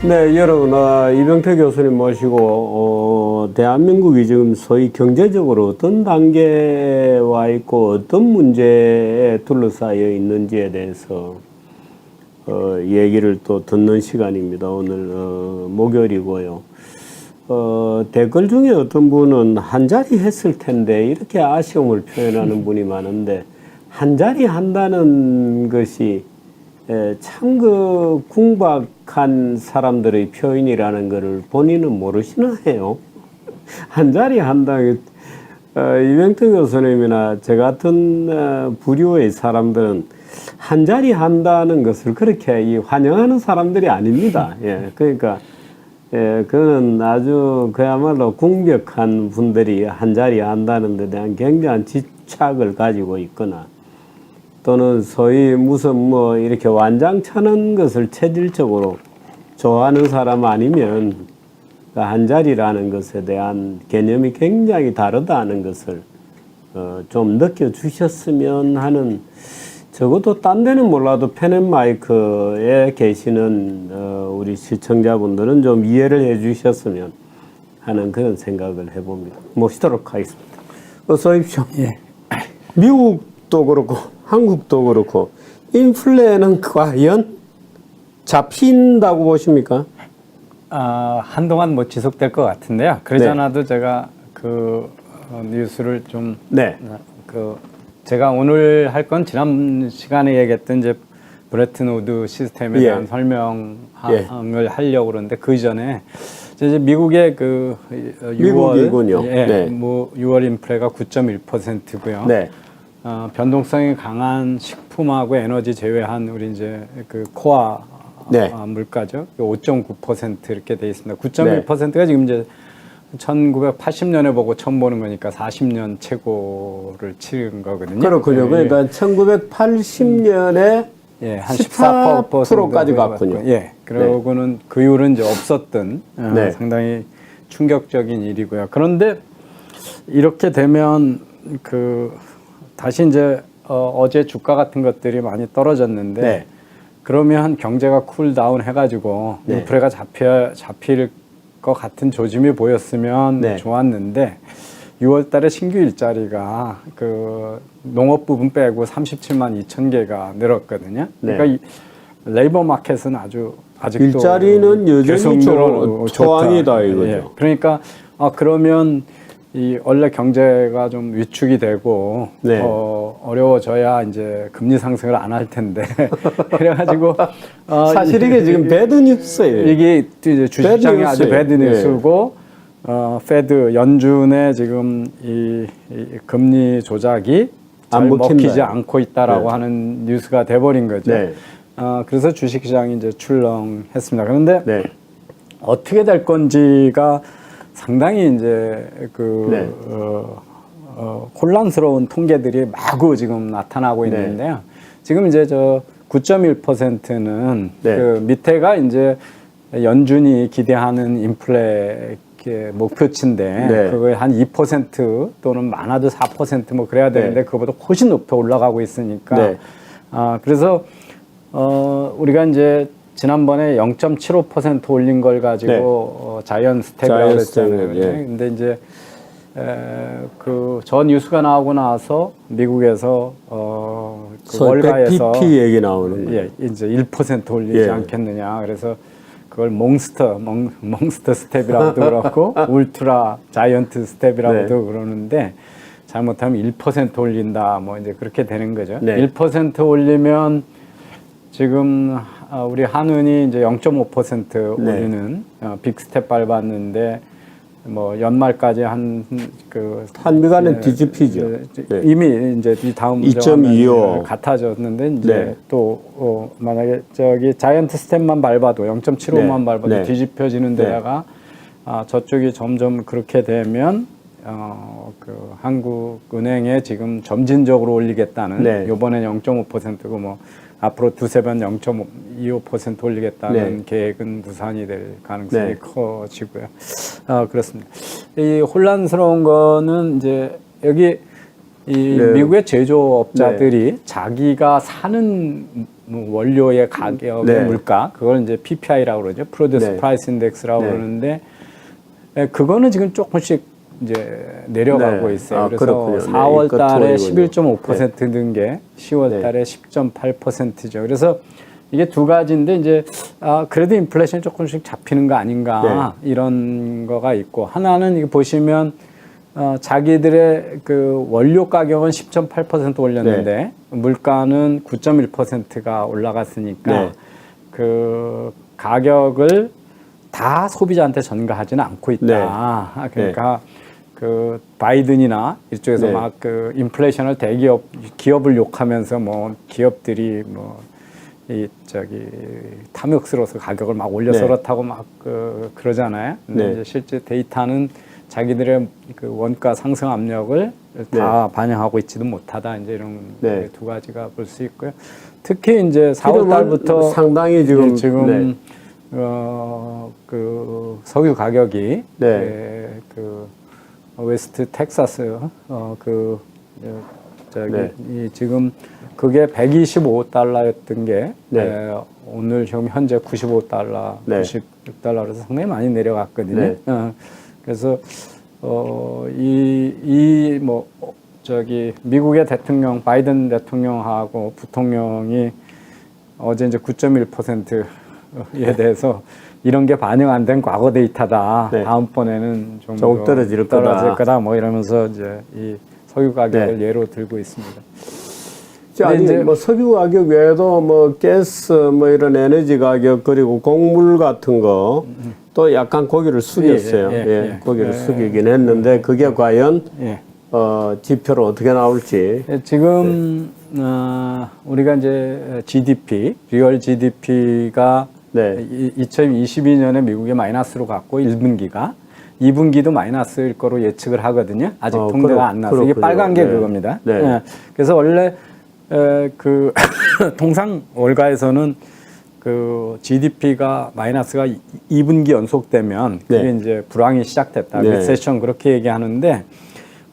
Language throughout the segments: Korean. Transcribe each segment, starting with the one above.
네, 여러분, 이병태 교수님 모시고, 대한민국이 지금 소위 경제적으로 어떤 단계에 와 있고, 어떤 문제에 둘러싸여 있는지에 대해서, 얘기를 또 듣는 시간입니다. 오늘, 목요일이고요. 댓글 중에 어떤 분은 한 자리 했을 텐데, 이렇게 아쉬움을 표현하는 분이 많은데, 한 자리 한다는 것이 참 그 궁박한 사람들의 표현이라는 것을 본인은 모르시나 해요. 한 자리 한다. 이병태 교수님이나 저 같은 부류의 사람들은 한 자리 한다는 것을 그렇게 환영하는 사람들이 아닙니다. 예, 그러니까 그는 아주 그야말로 궁벽한 분들이 한 자리 한다는 데 대한 굉장한 집착을 가지고 있거나 또는 소위 무슨 뭐 이렇게 완장차는 것을 체질적으로 좋아하는 사람 아니면 한 자리라는 것에 대한 개념이 굉장히 다르다는 것을 좀 느껴주셨으면 하는, 적어도 딴 데는 몰라도 펜앤마이크에 계시는 우리 시청자분들은 좀 이해를 해 주셨으면 하는 그런 생각을 해봅니다. 모시도록 하겠습니다. 어서 오십시오. 예. 미국도 그렇고 한국도 그렇고 인플레는 과연 잡힌다고 보십니까? 한동안 뭐 지속될 것 같은데요. 그러지 않아도 제가 그 뉴스를 좀 네. 제가 오늘 할 건 지난 시간에 얘기했던 이제 브레튼 우드 시스템에 대한 설명을 하려고 그러는데 그 이전에 이제 미국의 그 6월 뭐 6월 인플레가 9.1%고요. 네. 변동성이 강한 식품하고 에너지 제외한 우리 이제 그 코어 물가죠. 5.9% 이렇게 돼 있습니다. 9.1%가 지금 이제 1980년에 보고 처음 보는 거니까 40년 최고를 치른 거거든요. 그렇군요. 그러니까 1980년에 한 14%까지 갔군요. 예. 그러고는 그 이후로는 이제 없었던 상당히 충격적인 일이고요. 그런데 이렇게 되면 다시 이제 어제 주가 같은 것들이 많이 떨어졌는데 그러면 경제가 쿨다운 해가지고 인플레가 잡힐 것 같은 조짐이 보였으면 좋았는데 6월달에 신규 일자리가 그 농업 부분 빼고 37만 2천 개가 늘었거든요. 그러니까 이 레이버 마켓은 아직도 일자리는 여전히 초황이다 이거죠. 예. 그러니까 그러면 이 원래 경제가 좀 위축이 되고 어려워져야 이제 금리 상승을 안 할 텐데 그래가지고 사실 이게 지금 배드 뉴스예요. 이게 이제 주식시장이 아주 배드 뉴스고 페드 연준의 지금 이 금리 조작이 잘 먹히지 않고 있다라고 하는 뉴스가 돼버린 거죠. 그래서 주식시장이 이제 출렁했습니다. 그런데 어떻게 될 건지가 상당히 이제 혼란스러운 통계들이 마구 지금 나타나고 있는데요. 지금 이제 9.1%는 그 밑에가 이제 연준이 기대하는 인플레 목표치인데 그거에 한 2% 또는 많아도 4% 뭐 그래야 되는데 그거보다 훨씬 높게 올라가고 있으니까 그래서 우리가 이제 지난번에 0.75% 올린 걸 가지고 자이언트 스텝이라고 그랬잖아요. 근데 이제 저 뉴스가 나오고 나서 미국에서 그 월가에서 BP 얘기 나오는 거예요. 이제 1% 올리지 않겠느냐. 그래서 그걸 몽스터 스텝이라고도 그렇고 울트라 자이언트 스텝이라고도 그러는데 잘못하면 1% 올린다. 뭐 이제 그렇게 되는 거죠. 1% 올리면 지금 우리 한은이 이제 0.5% 올리는 빅스텝 밟았는데 뭐 연말까지 한미간은 뒤집히죠. 이미 이제 이 다음 2.25 같아졌는데 이제 또 만약에 자이언트 스텝만 밟아도 0.75만 밟아도 뒤집혀지는 데다가 저쪽이 점점 그렇게 되면 한국은행에 지금 점진적으로 올리겠다는 이번엔 0.5%고 뭐 앞으로 두세 번 0.25% 올리겠다는 계획은 무산이 될 가능성이 커지고요. 그렇습니다. 이 혼란스러운 거는 이제 여기 이 미국의 제조업자들이 자기가 사는 뭐 원료의 가격, 네. 물가, 그걸 이제 PPI라고 그러죠. Produce 네. Price Index라고 네. 그러는데, 그거는 지금 조금씩 이제 내려가고 네. 있어요. 아, 그래서 그렇군요. 네, 4월 이 달에 끝으로군요. 11.5% 든 게 10월 네. 달에 10.8%죠. 그래서 이게 두 가지인데 이제 그래도 인플레이션이 조금씩 잡히는 거 아닌가 이런 거가 있고, 하나는 이거 보시면 자기들의 그 원료 가격은 10.8% 올렸는데 물가는 9.1%가 올라갔으니까 네. 그 가격을 다 소비자한테 전가하지는 않고 있다. 그러니까 그 바이든이나 이쪽에서 네. 막 그 인플레이션을 기업을 욕하면서 뭐 기업들이 뭐 이 저기 탐욕스러워서 가격을 막 올려서 네. 그렇다고 막 그러잖아요. 근데 네. 이제 실제 데이터는 자기들의 그 원가 상승 압력을 다 반영하고 있지도 못하다. 이제 이런 네. 두 가지가 볼 수 있고요. 특히 이제 4월 달부터 상당히 지금 그 석유 가격이 네. 그 웨스트 텍사스 네. 이 지금 그게 125달러였던 게 네. 오늘 지금 현재 95달러, 네. 96달러라서 상당히 많이 내려갔거든요. 네. 그래서 뭐 저기 미국의 대통령 바이든 대통령하고 부통령이 어제 이제 9.1%에 대해서 이런 게 반영 안 된 과거 데이터다. 네. 다음번에는 좀 조금 떨어질 거다. 뭐 이러면서 이제 이 석유 가격을 예로 들고 있습니다. 아니 이제 뭐 석유 가격 외에도 뭐 가스 뭐 이런 에너지 가격 그리고 곡물 같은 거 또 약간 고개를 숙였어요. 고개를 숙이긴 했는데 그게 과연 지표로 어떻게 나올지. 지금 우리가 이제 GDP, 리얼 GDP가 2022년에 미국에 마이너스로 갔고 1분기가 2분기도 마이너스일 거로 예측을 하거든요. 아직 통계가 안 나서 이게 빨간 게 그겁니다. 그래서 원래 그 통상 월가에서는 그 GDP가 마이너스가 2분기 연속되면 그게 이제 불황이 시작됐다. 리세션 그렇게 얘기하는데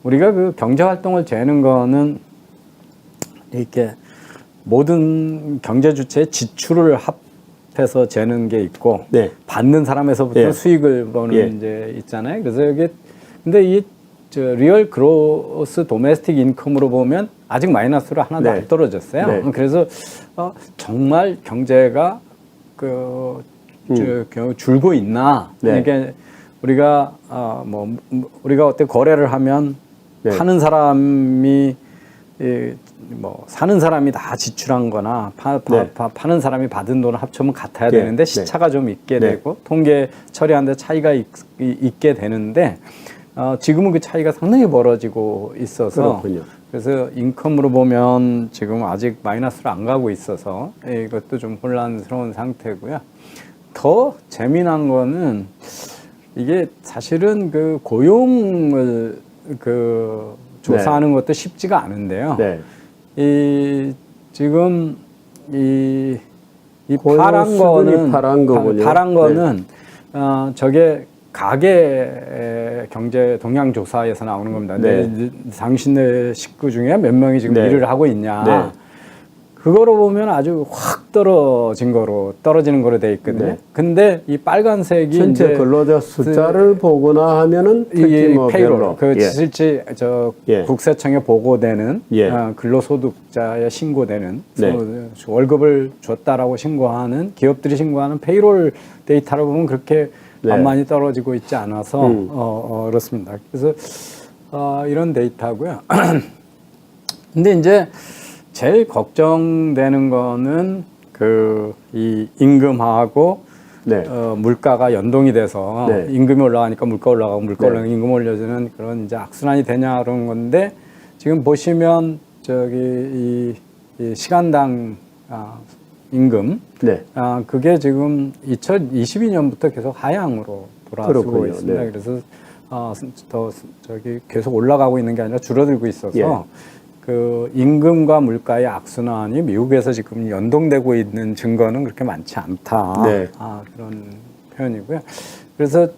우리가 그 경제 활동을 재는 거는 이렇게 모든 경제 주체의 지출을 합해서 재는 게 있고 받는 사람에서부터 수익을 버는 이제 있잖아요. 그래서 여기 근데 이 리얼 그로스 도메스틱 인컴으로 보면 아직 마이너스로 하나도 안 떨어졌어요. 그래서 정말 경제가 줄고 있나? 이게 우리가 뭐 우리가 어때 거래를 하면 파는 사람이 뭐 사는 사람이 다 지출한-거나 파는 사람이 받은 돈을 합치면 같아야 되는데 시차가 좀 있게 되고 통계 처리하는데 차이가 있게 되는데. 지금은 그 차이가 상당히 벌어지고 있어서 그렇군요. 그래서 인컴으로 보면 지금 아직 마이너스로 안 가고 있어서 이것도 좀 혼란스러운 상태고요. 더 재미난 거는 이게 사실은 그 고용을 그 조사하는 것도 쉽지가 않은데요. 이 지금 이 파란 거는 저게 가계 경제 동향 조사에서 나오는 겁니다. 당신네 식구 중에 몇 명이 지금 일을 하고 있냐. 그거로 보면 아주 확 떨어지는 거로 돼 있거든요. 근데 이 빨간색이 전체 근로자 숫자를 보거나 하면은 특히 뭐 페이롤, 실제 국세청에 보고되는 근로소득자에 신고되는 월급을 줬다라고 신고하는 기업들이 신고하는 페이롤 데이터를 보면 그렇게 만만히 떨어지고 있지 않아서 그렇습니다. 그래서 이런 데이터고요. 근데 이제 제일 걱정되는 거는 이 임금하고 물가가 연동이 돼서 임금이 올라가니까 물가 올라가고 물가 올라가니까 임금 올려주는 그런 이제 악순환이 되냐 그런 건데 지금 보시면 저기 이 시간당 임금 그게 지금 2022년부터 계속 하향으로 돌아서고 있습니다. 그래서 더 저기 계속 올라가고 있는 게 아니라 줄어들고 있어서 그 임금과 물가의 악순환이 미국에서 지금 연동되고 있는 증거는 그렇게 많지 않다. 그런 표현이고요. 그래서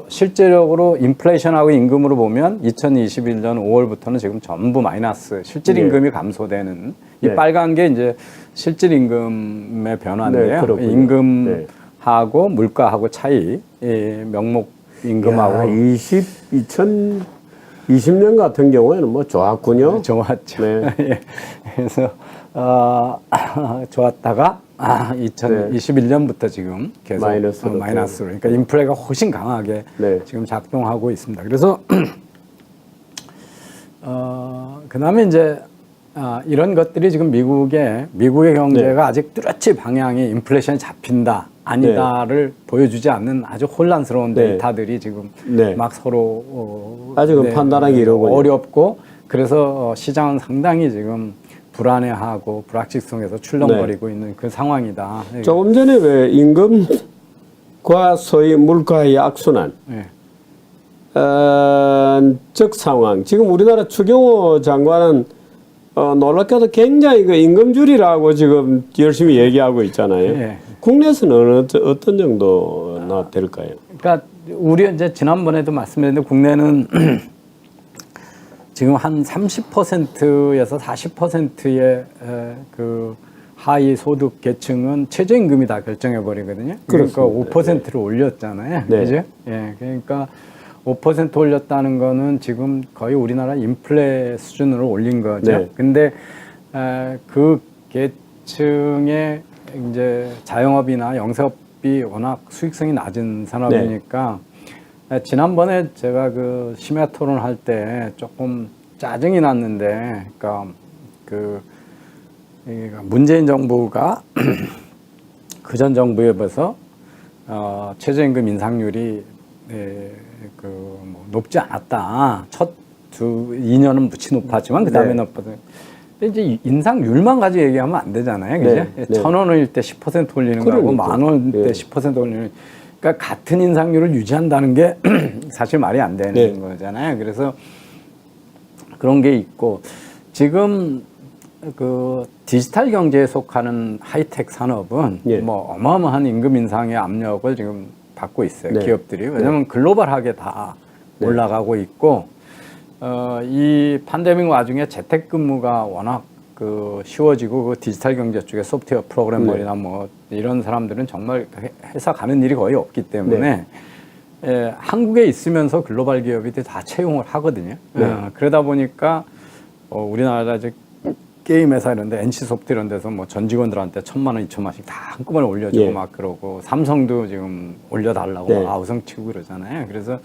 실제적으로 인플레이션하고 임금으로 보면 2021년 5월부터는 지금 전부 마이너스 실질 임금이 감소되는 이 네. 빨간 게 이제 실질 임금의 네, 변화인데요. 그렇군요. 임금하고 물가하고 차이, 명목 임금하고 2020년 같은 경우에는 뭐 좋았군요. 좋았죠. 네. 예. 그래서 좋았다가 2021년부터 지금 계속 마이너스로 그러니까 인플레가 훨씬 강하게 네. 지금 작동하고 있습니다. 그래서 그다음에 이제 이런 것들이 지금 미국의 경제가 네. 아직 뚜렷이 방향이 인플레이션이 잡힌다 아니다를 보여주지 않는 아주 혼란스러운 네. 데이터들이 지금 네. 막 서로 아직은 판단하기 이르군요. 어렵고 그래서 시장은 상당히 지금 불안해하고 불확실성에서 출렁거리고 있는 그 상황이다. 조금 전에 왜 임금과 소위 물가의 악순환 네. 즉 상황. 지금 우리나라 추경호 장관은 놀랍게도 굉장히 그 임금줄이라고 지금 열심히 얘기하고 있잖아요. 네. 국내에서는 어떤 정도나 될까요? 그러니까 우리 이제 지난번에도 말씀드렸는데 국내는 지금 한 30%에서 40%의 그 하위 소득 계층은 최저임금이 다 결정해 버리거든요. 그러니까 그렇습니다. 5%를 올렸잖아요. 네. 그죠? 예. 그러니까 5% 올렸다는 거는 지금 거의 우리나라 인플레 수준으로 올린 거죠. 네. 근데 그 계층의 이제 자영업이나 영세업이 워낙 수익성이 낮은 산업이니까 지난번에 제가 그 심야 토론할 때 조금 짜증이 났는데, 그러니까 문재인 정부가 그전 정부에 비해서 최저임금 인상률이 뭐 높지 않았다. 첫 2년은 무치 높았지만 그 다음에 네. 높았어요. 근데 이제 인상률만 가지고 얘기하면 안 되잖아요, 그죠? 네. 네. 1,000원일 때 10% 올리는 거하고 그러니까. 10,000원일 때 네. 10% 올리는. 그러니까 같은 인상률을 유지한다는 게 사실 말이 안 되는 네. 거잖아요. 그래서 그런 게 있고 지금 그 디지털 경제에 속하는 하이텍 산업은 예. 뭐 어마어마한 임금 인상의 압력을 지금 받고 있어요. 네. 기업들이. 왜냐하면 글로벌하게 다 올라가고 있고 이 팬데믹 와중에 재택근무가 워낙 그 쉬워지고 그 디지털 경제 쪽에 소프트웨어 프로그래머나 뭐 이런 사람들은 정말 회사 가는 일이 거의 없기 때문에 한국에 있으면서 글로벌 기업이 다 채용을 하거든요. 그러다 보니까 우리나라 이제 게임 회사 이런데 NC 소프트 이런 데서 뭐 전 직원들한테 1,000만 원, 2,000만 원씩 다 한꺼번에 올려주고 막 그러고 삼성도 지금 올려달라고 아우성 치고 그러잖아요. 그래서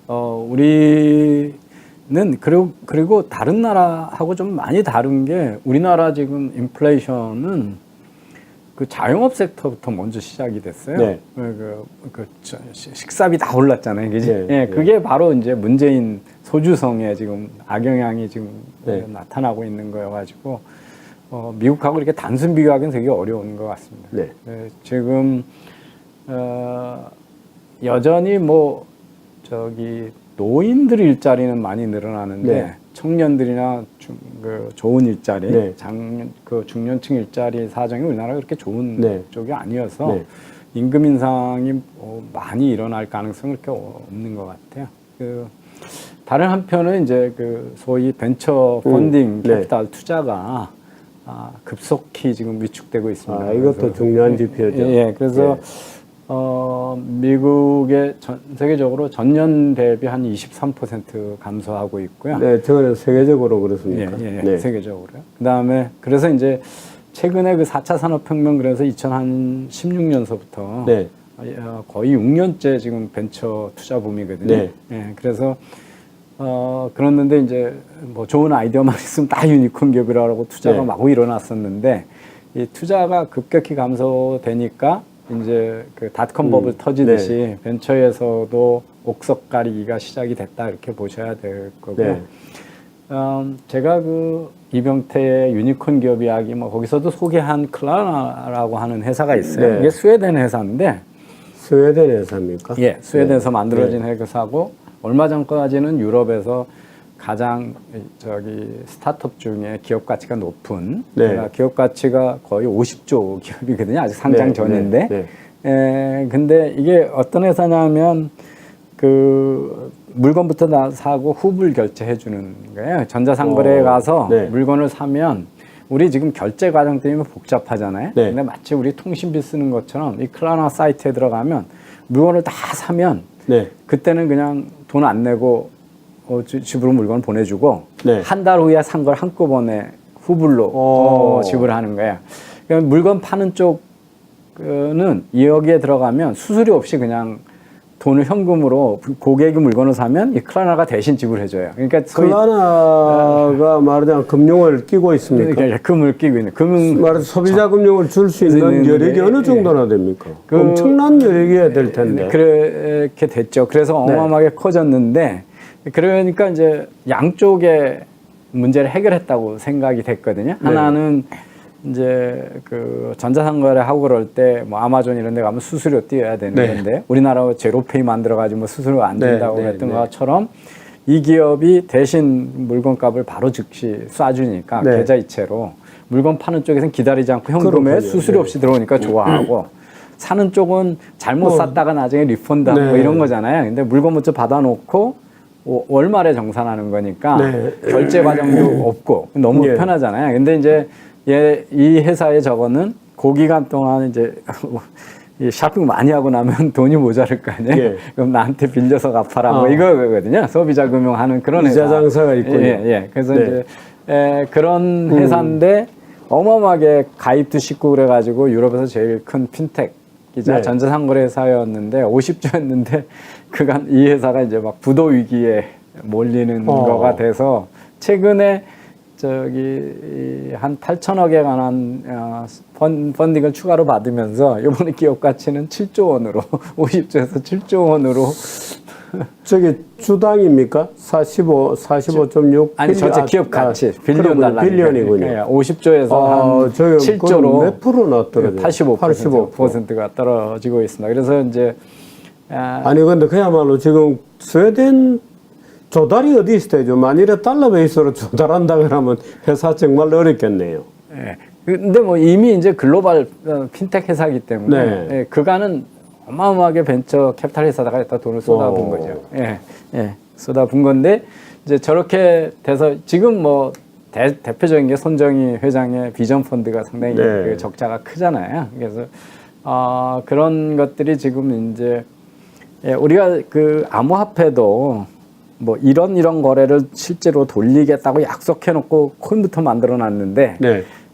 우리는 그리고 다른 나라하고 좀 많이 다른 게 우리나라 지금 인플레이션은 그 자영업 섹터부터 먼저 시작이 됐어요. 네. 식사비 다 올랐잖아요, 그지? 네. 예, 그게 바로 이제 문재인 소주성의 지금 악영향이 지금 나타나고 있는 거여가지고 미국하고 이렇게 단순 비교하기는 되게 어려운 것 같습니다. 네. 지금 여전히 뭐 노인들 일자리는 많이 늘어나는데 청년들이나 좋은 일자리, 중년층 일자리 사정이 우리나라가 그렇게 좋은 쪽이 아니어서 임금 인상이 많이 일어날 가능성은 그렇게 없는 것 같아요. 다른 한편은 이제 소위 벤처 펀딩 캐피탈 투자가 급속히 지금 위축되고 있습니다. 이것도 중요한 지표죠. 그래서 미국의 세계적으로 전년 대비 한 23% 감소하고 있고요. 네, 저는 세계적으로 그렇습니까? 세계적으로요. 그다음에 그래서 이제 최근에 그 4차 산업혁명 그래서 2016년서부터 거의 6년째 지금 벤처 투자 붐이거든요. 그래서 그랬는데 이제 뭐 좋은 아이디어만 있으면 다 유니콘 기업이라고 투자가 마구 일어났었는데 이 투자가 급격히 감소되니까 이제 그 닷컴 버블 터지듯이 벤처에서도 옥석 가리기가 시작이 됐다 이렇게 보셔야 될 거고요. 제가 그 이병태의 유니콘 기업 이야기 뭐 거기서도 소개한 클라라라고 하는 회사가 있어요. 이게 스웨덴 회사인데 스웨덴 회사입니까? 스웨덴에서 만들어진 회사고 얼마 전까지는 유럽에서 가장 스타트업 중에 기업 가치가 높은 그러니까 기업 가치가 거의 50조 기업이거든요. 아직 상장 전인데. 근데 이게 어떤 회사냐면 그 물건부터 사고 후불 결제해 주는 거예요. 전자상거래에 가서 물건을 사면 우리 지금 결제 과정 때문에 복잡하잖아요. 네. 근데 마치 우리 통신비 쓰는 것처럼 이 클라나 사이트에 들어가면 물건을 다 사면 네. 그때는 그냥 돈 안 내고 집으로 물건 보내주고 네. 한 달 후에 산 걸 한꺼번에 후불로 지불하는 거예요. 그러니까 물건 파는 쪽은 여기에 들어가면 수수료 없이 그냥 돈을 현금으로 고객이 물건을 사면 이 클라나가 대신 지불해줘요. 그러니까 클라나가 말하자면 금융을 끼고 있습니까? 그러니까 금을 끼고 있는 금융 말해서 소비자 금융을 줄 수 있는 여력이 어느 정도나 됩니까? 엄청난 여력이어야 될 텐데. 그렇게 됐죠. 그래서 어마어마하게 커졌는데 그러니까 이제 양쪽의 문제를 해결했다고 생각이 됐거든요. 하나는 이제 그 전자상거래 하고 그럴 때 뭐 아마존 이런 데 가면 수수료 띄어야 되는 건데 우리나라 제로페이 만들어 가지고 뭐 수수료 안 준다고 했던 것처럼 이 기업이 대신 물건값을 바로 즉시 쏴주니까 계좌이체로 물건 파는 쪽에서는 기다리지 않고 현금에 수수료 없이 들어오니까 좋아하고 사는 쪽은 잘못 샀다가 나중에 리펀드하고 뭐 이런 거잖아요. 근데 물건 먼저 받아놓고 월말에 정산하는 거니까 결제 과정도 없고 너무 편하잖아요. 근데 이제 이 회사의 저거는 그 기간 동안 이제 이 쇼핑 많이 하고 나면 돈이 모자랄 거 아니에요. 그럼 나한테 빌려서 갚아라 뭐 이거거든요. 소비자 금융하는 그런 회사. 이자 장사가 있군요. 그래서 이제 그런 회사인데 어마어마하게 가입도 쉽고 그래가지고 유럽에서 제일 큰 핀텍이자 전자상거래 회사였는데 50조였는데 그간 이 회사가 이제 막 부도 위기에 몰리는 거가 돼서 최근에 저기 한 8천억에 관한 펀딩을 추가로 받으면서 이번에 기업 가치는 7조 원으로 50조에서 7조 원으로 저기 주당입니까? 45.6 아니 전체 기업 가치 빌리언 달러 빌리언이군요. 50조에서 한 7조로 몇 프로나 떨어져요? 85%가 떨어지고 있습니다. 그래서 이제 아니 근데 그야말로 지금 스웨덴 조달이 어디 있어요? 만일에 달러 베이스로 조달한다 그러면 회사 정말 어렵겠네요. 근데 뭐 이미 이제 글로벌 핀텍 회사이기 때문에 그간은 어마어마하게 벤처 캐피탈 회사다가 갖다 돈을 쏟아본 거죠. 쏟아본 건데 이제 저렇게 돼서 지금 뭐 대표적인 게 손정희 회장의 비전 펀드가 상당히 그 적자가 크잖아요. 그래서 그런 것들이 지금 이제 우리가 그 암호화폐도 뭐 이런 거래를 실제로 돌리겠다고 약속해놓고 코인부터 만들어놨는데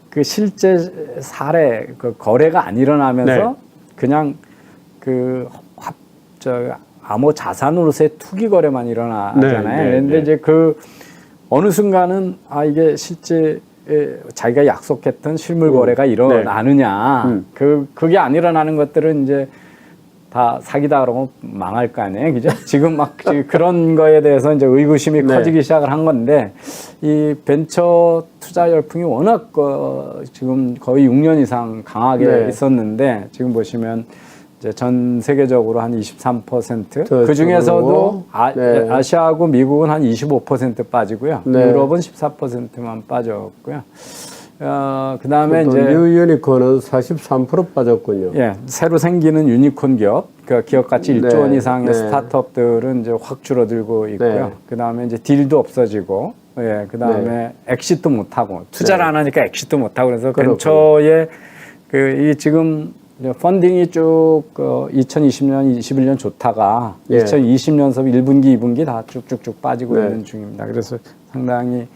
그 실제 사례 그 거래가 안 일어나면서 그냥 그 암호 자산으로서의 투기 거래만 일어나잖아요. 그런데 이제 그 어느 순간은 이게 실제 자기가 약속했던 실물 거래가 일어나느냐 그게 안 일어나는 것들은 이제 다 사기다 그러면 망할 거 아니에요, 그죠? 지금 막 그런 거에 대해서 이제 의구심이 커지기 시작을 한 건데 이 벤처 투자 열풍이 워낙 지금 거의 6년 이상 강하게 있었는데 지금 보시면 이제 전 세계적으로 한 23%, 그 중에서도 아시아하고 미국은 한 25% 빠지고요, 유럽은 14%만 빠졌고요. 그 다음에 이제 뉴 유니콘은 43% 빠졌군요. 새로 생기는 유니콘 기업, 그 기업 가치 1조 원 이상의 스타트업들은 이제 확 줄어들고 있고요. 그 다음에 이제 딜도 없어지고, 그 다음에 엑시트도 못하고, 투자를 안 하니까 엑시트도 못하고, 그래서 벤처의 이 지금 펀딩이 쭉 2020년, 21년 좋다가 2020년서 1분기, 2분기 다 쭉쭉쭉 빠지고 있는 중입니다. 그래서 상당히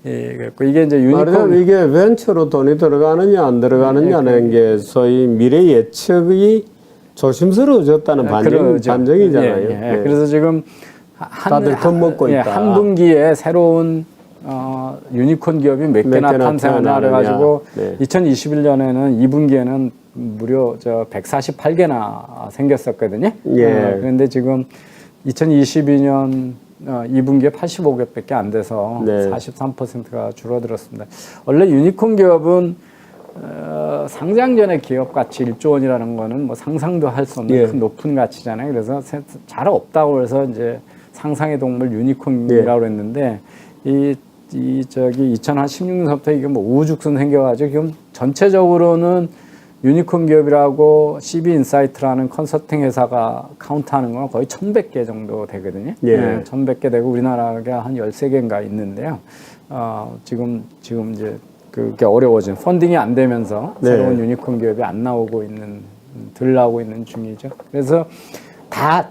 이게 이제 유니콘 이게 벤처로 돈이 들어가느냐 안 들어가느냐는 게 소위 미래 예측이 조심스러워졌다는 반증이잖아요. 그래서 지금 다들 겁먹고 있다. 한 분기에 새로운 유니콘 기업이 몇 개나 탄생하냐 그래가지고 2021년에는 2분기에는 무려 148개나 생겼었거든요. 그런데 지금 2022년 2분기에 85개밖에 안 돼서 43%가 줄어들었습니다. 원래 유니콘 기업은 상장 전에 기업 가치 1조 원이라는 거는 뭐 상상도 할 수 없는 큰 높은 가치잖아요. 그래서 잘 없다고 해서 이제 상상의 동물 유니콘이라고 그랬는데 이 저기 2016년부터 이게 뭐 우후죽순 생겨가지고 지금 전체적으로는 유니콘 기업이라고 CB인사이트라는 컨설팅 회사가 카운트하는 건 거의 1,100개 정도 되거든요. 1,100개 되고 우리나라가 한 13개인가 있는데요. 지금 이제 그게 어려워진 펀딩이 안 되면서 네. 새로운 유니콘 기업이 안 나오고 있는 덜 나오고 있는 중이죠. 그래서 다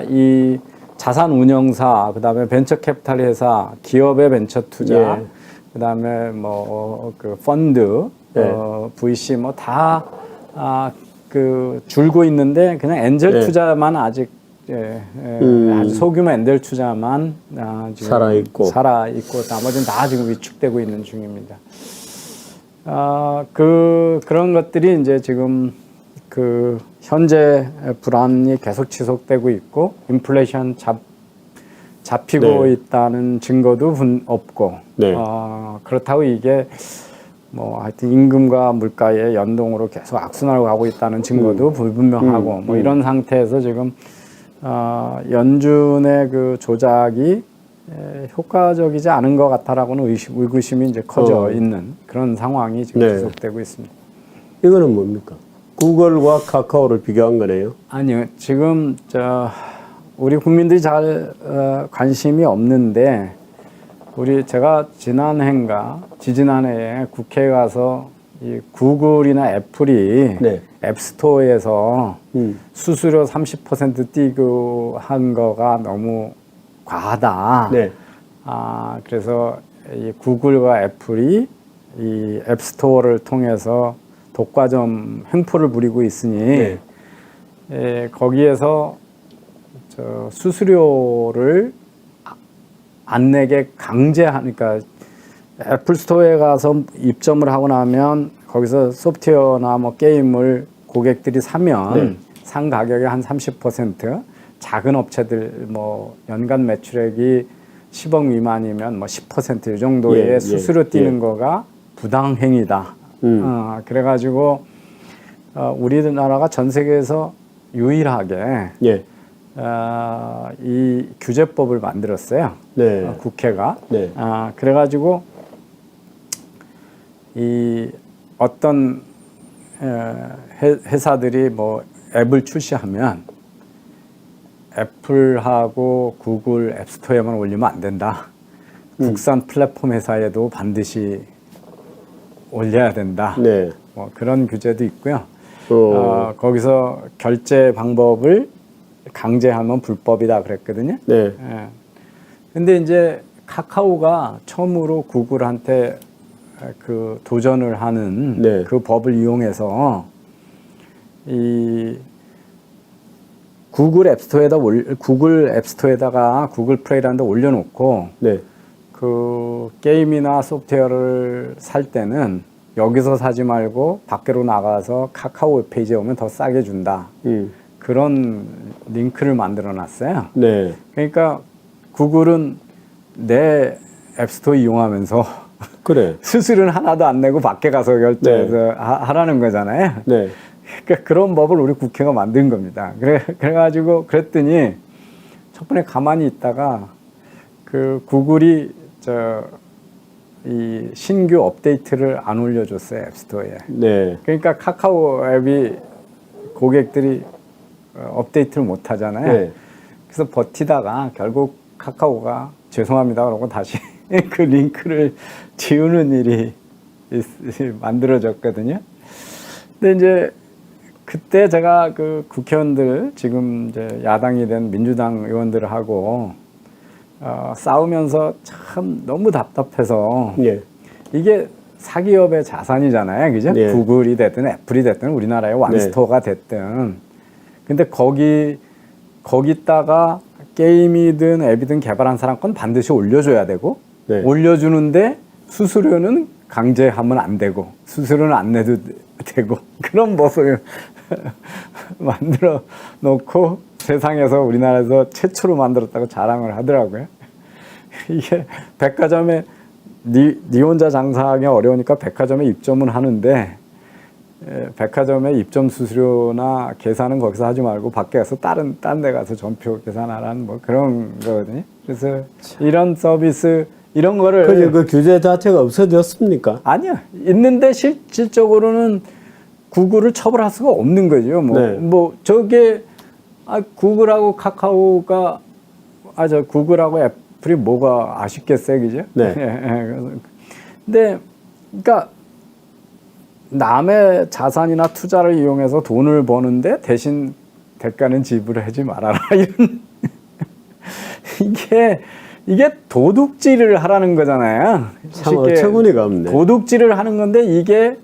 이 자산 운용사, 그다음에 벤처 캐피탈 회사, 기업의 벤처 투자, 예. 그다음에 뭐 그 펀드, 예. VC 뭐 다 그 줄고 있는데 그냥 엔젤 예. 투자만 아직 아주 소규모 엔젤 투자만 지금 살아 있고 나머지는 다 지금 위축되고 있는 중입니다. 그런 것들이 이제 지금 그 현재 불안이 계속 지속되고 있고 인플레이션 잡히고 네. 있다는 증거도 없고 네. 그렇다고 이게 뭐 하여튼 임금과 물가의 연동으로 계속 악순환으로 가고 있다는 증거도 불분명하고 뭐 이런 상태에서 지금 연준의 그 조작이 효과적이지 않은 것 같다라고는 의구심이 이제 커져 있는 그런 상황이 지금 네. 지속되고 있습니다. 이거는 뭡니까? 구글과 카카오를 비교한 거네요. 아니요, 지금 우리 국민들이 잘 관심이 없는데 제가 지난해인가 지지난해에 국회에 가서 이 구글이나 애플이 네. 앱스토어에서 수수료 30% 띄고 한 거가 너무 과하다. 네. 그래서 이 구글과 애플이 이 앱스토어를 통해서 독과점 횡포를 부리고 있으니 네. 거기에서 수수료를 안 내게 강제하니까 애플 스토어에 가서 입점을 하고 나면 거기서 소프트웨어나 뭐 게임을 고객들이 사면 산 가격의 한 30%, 작은 업체들 뭐 연간 매출액이 10억 미만이면 뭐 10% 이 정도의 수수료 띄는 거가 부당행위다. 그래가지고 우리나라가 전 세계에서 유일하게 이 규제법을 만들었어요. 네. 국회가. 네. 그래가지고 이 어떤 회사들이 뭐 앱을 출시하면 애플하고 구글 앱스토어에만 올리면 안 된다. 국산 플랫폼 회사에도 반드시 올려야 된다. 네. 뭐 그런 규제도 있고요. 거기서 결제 방법을 강제하면 불법이다 그랬거든요. 네. 근데 이제 카카오가 처음으로 구글한테 그 도전을 하는 그 법을 이용해서 이 구글 앱스토어에다가 구글 플레이라는 데 올려놓고 그 게임이나 소프트웨어를 살 때는 여기서 사지 말고 밖으로 나가서 카카오 웹페이지에 오면 더 싸게 준다. 그런 링크를 만들어 놨어요. 네. 그러니까 구글은 내 앱스토어 이용하면서 그래. 수수료는 하나도 안 내고 밖에 가서 결제해서 하라는 거잖아요. 네. 그러니까 그런 법을 우리 국회가 만든 겁니다. 그래가지고 그랬더니 첫 번에 가만히 있다가 그 구글이 이 신규 업데이트를 안 올려줬어요, 앱스토어에. 네. 그러니까 카카오 앱이 고객들이 업데이트를 못 하잖아요. 네. 그래서 버티다가 결국 카카오가 죄송합니다 그러고 다시 그 링크를 지우는 일이 만들어졌거든요. 근데 이제 그때 제가 그 국회의원들 지금 이제 야당이 된 민주당 의원들하고 싸우면서 참 너무 답답해서 이게 사기업의 자산이잖아요, 그죠? 구글이 됐든 애플이 됐든 우리나라의 원스토어가 됐든. 근데 거기다가 게임이든 앱이든 개발한 사람 건 반드시 올려줘야 되고 올려주는데 수수료는 강제하면 안 되고 수수료는 안 내도 되고 그런 법을 만들어 놓고 세상에서 우리나라에서 최초로 만들었다고 자랑을 하더라고요. 이게 백화점에 니 혼자 장사하기 어려우니까 백화점에 입점은 하는데 백화점에 입점 수수료나 계산은 거기서 하지 말고 밖에 가서 딴 데 가서 전표 계산하라는 뭐 그런 거거든요. 그래서 이런 서비스 이런 거를 그 규제 자체가 없어졌습니까? 아니요. 있는데 실질적으로는 구글을 처벌할 수가 없는 거죠. 뭐 저게 구글하고 카카오가 구글하고 애플이 뭐가 아쉽겠어요, 그죠? 근데 그러니까 남의 자산이나 투자를 이용해서 돈을 버는데 대신 대가는 지불하지 말아라 이런 이게 도둑질을 하라는 거잖아요. 참 어처구니가 없네. 도둑질을 하는 건데 이게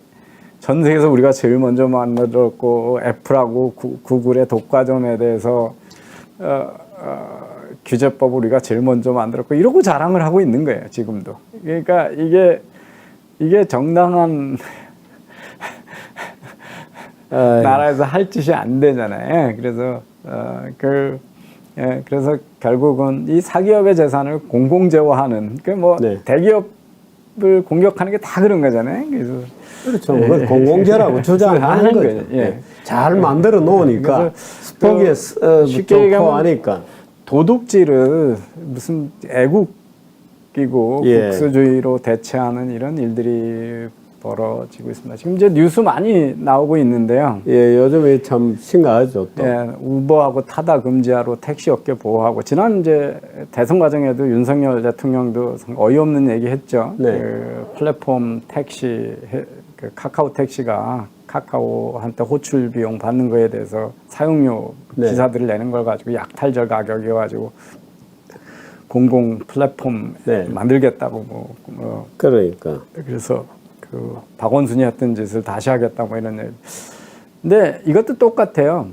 전 세계에서 우리가 제일 먼저 만들었고 애플하고 구글의 독과점에 대해서 규제법을 우리가 제일 먼저 만들었고 이러고 자랑을 하고 있는 거예요. 지금도. 그러니까 이게 정당한 나라에서 할 짓이 안 되잖아요. 그래서 그래서 결국은 이 사기업의 재산을 공공재화하는 네. 대기업을 공격하는 게 다 그런 거잖아요. 그래서 그렇죠. 그걸 공공재라고 주장하는 거죠. 예. 잘 만들어 놓으니까 보기에 쉽게 좋고 하니까. 도둑질을 무슨 애국이고 예. 국수주의로 대체하는 이런 일들이 벌어지고 있습니다. 지금 이제 뉴스 많이 나오고 있는데요. 예, 요즘에 참 심각하죠. 또. 예, 우버하고 타다 금지하로 택시 업계 보호하고 지난 이제 대선 과정에도 윤석열 대통령도 어이없는 얘기했죠. 네. 그 플랫폼 택시 그 카카오 택시가 카카오한테 호출 비용 받는 거에 대해서 사용료 네. 기사들을 내는 걸 가지고 약탈절 가격이어가지고 공공 플랫폼 네. 만들겠다고 그러니까. 그래서 그 박원순이 했던 짓을 다시 하겠다 뭐 이런 얘기. 근데 이것도 똑같아요.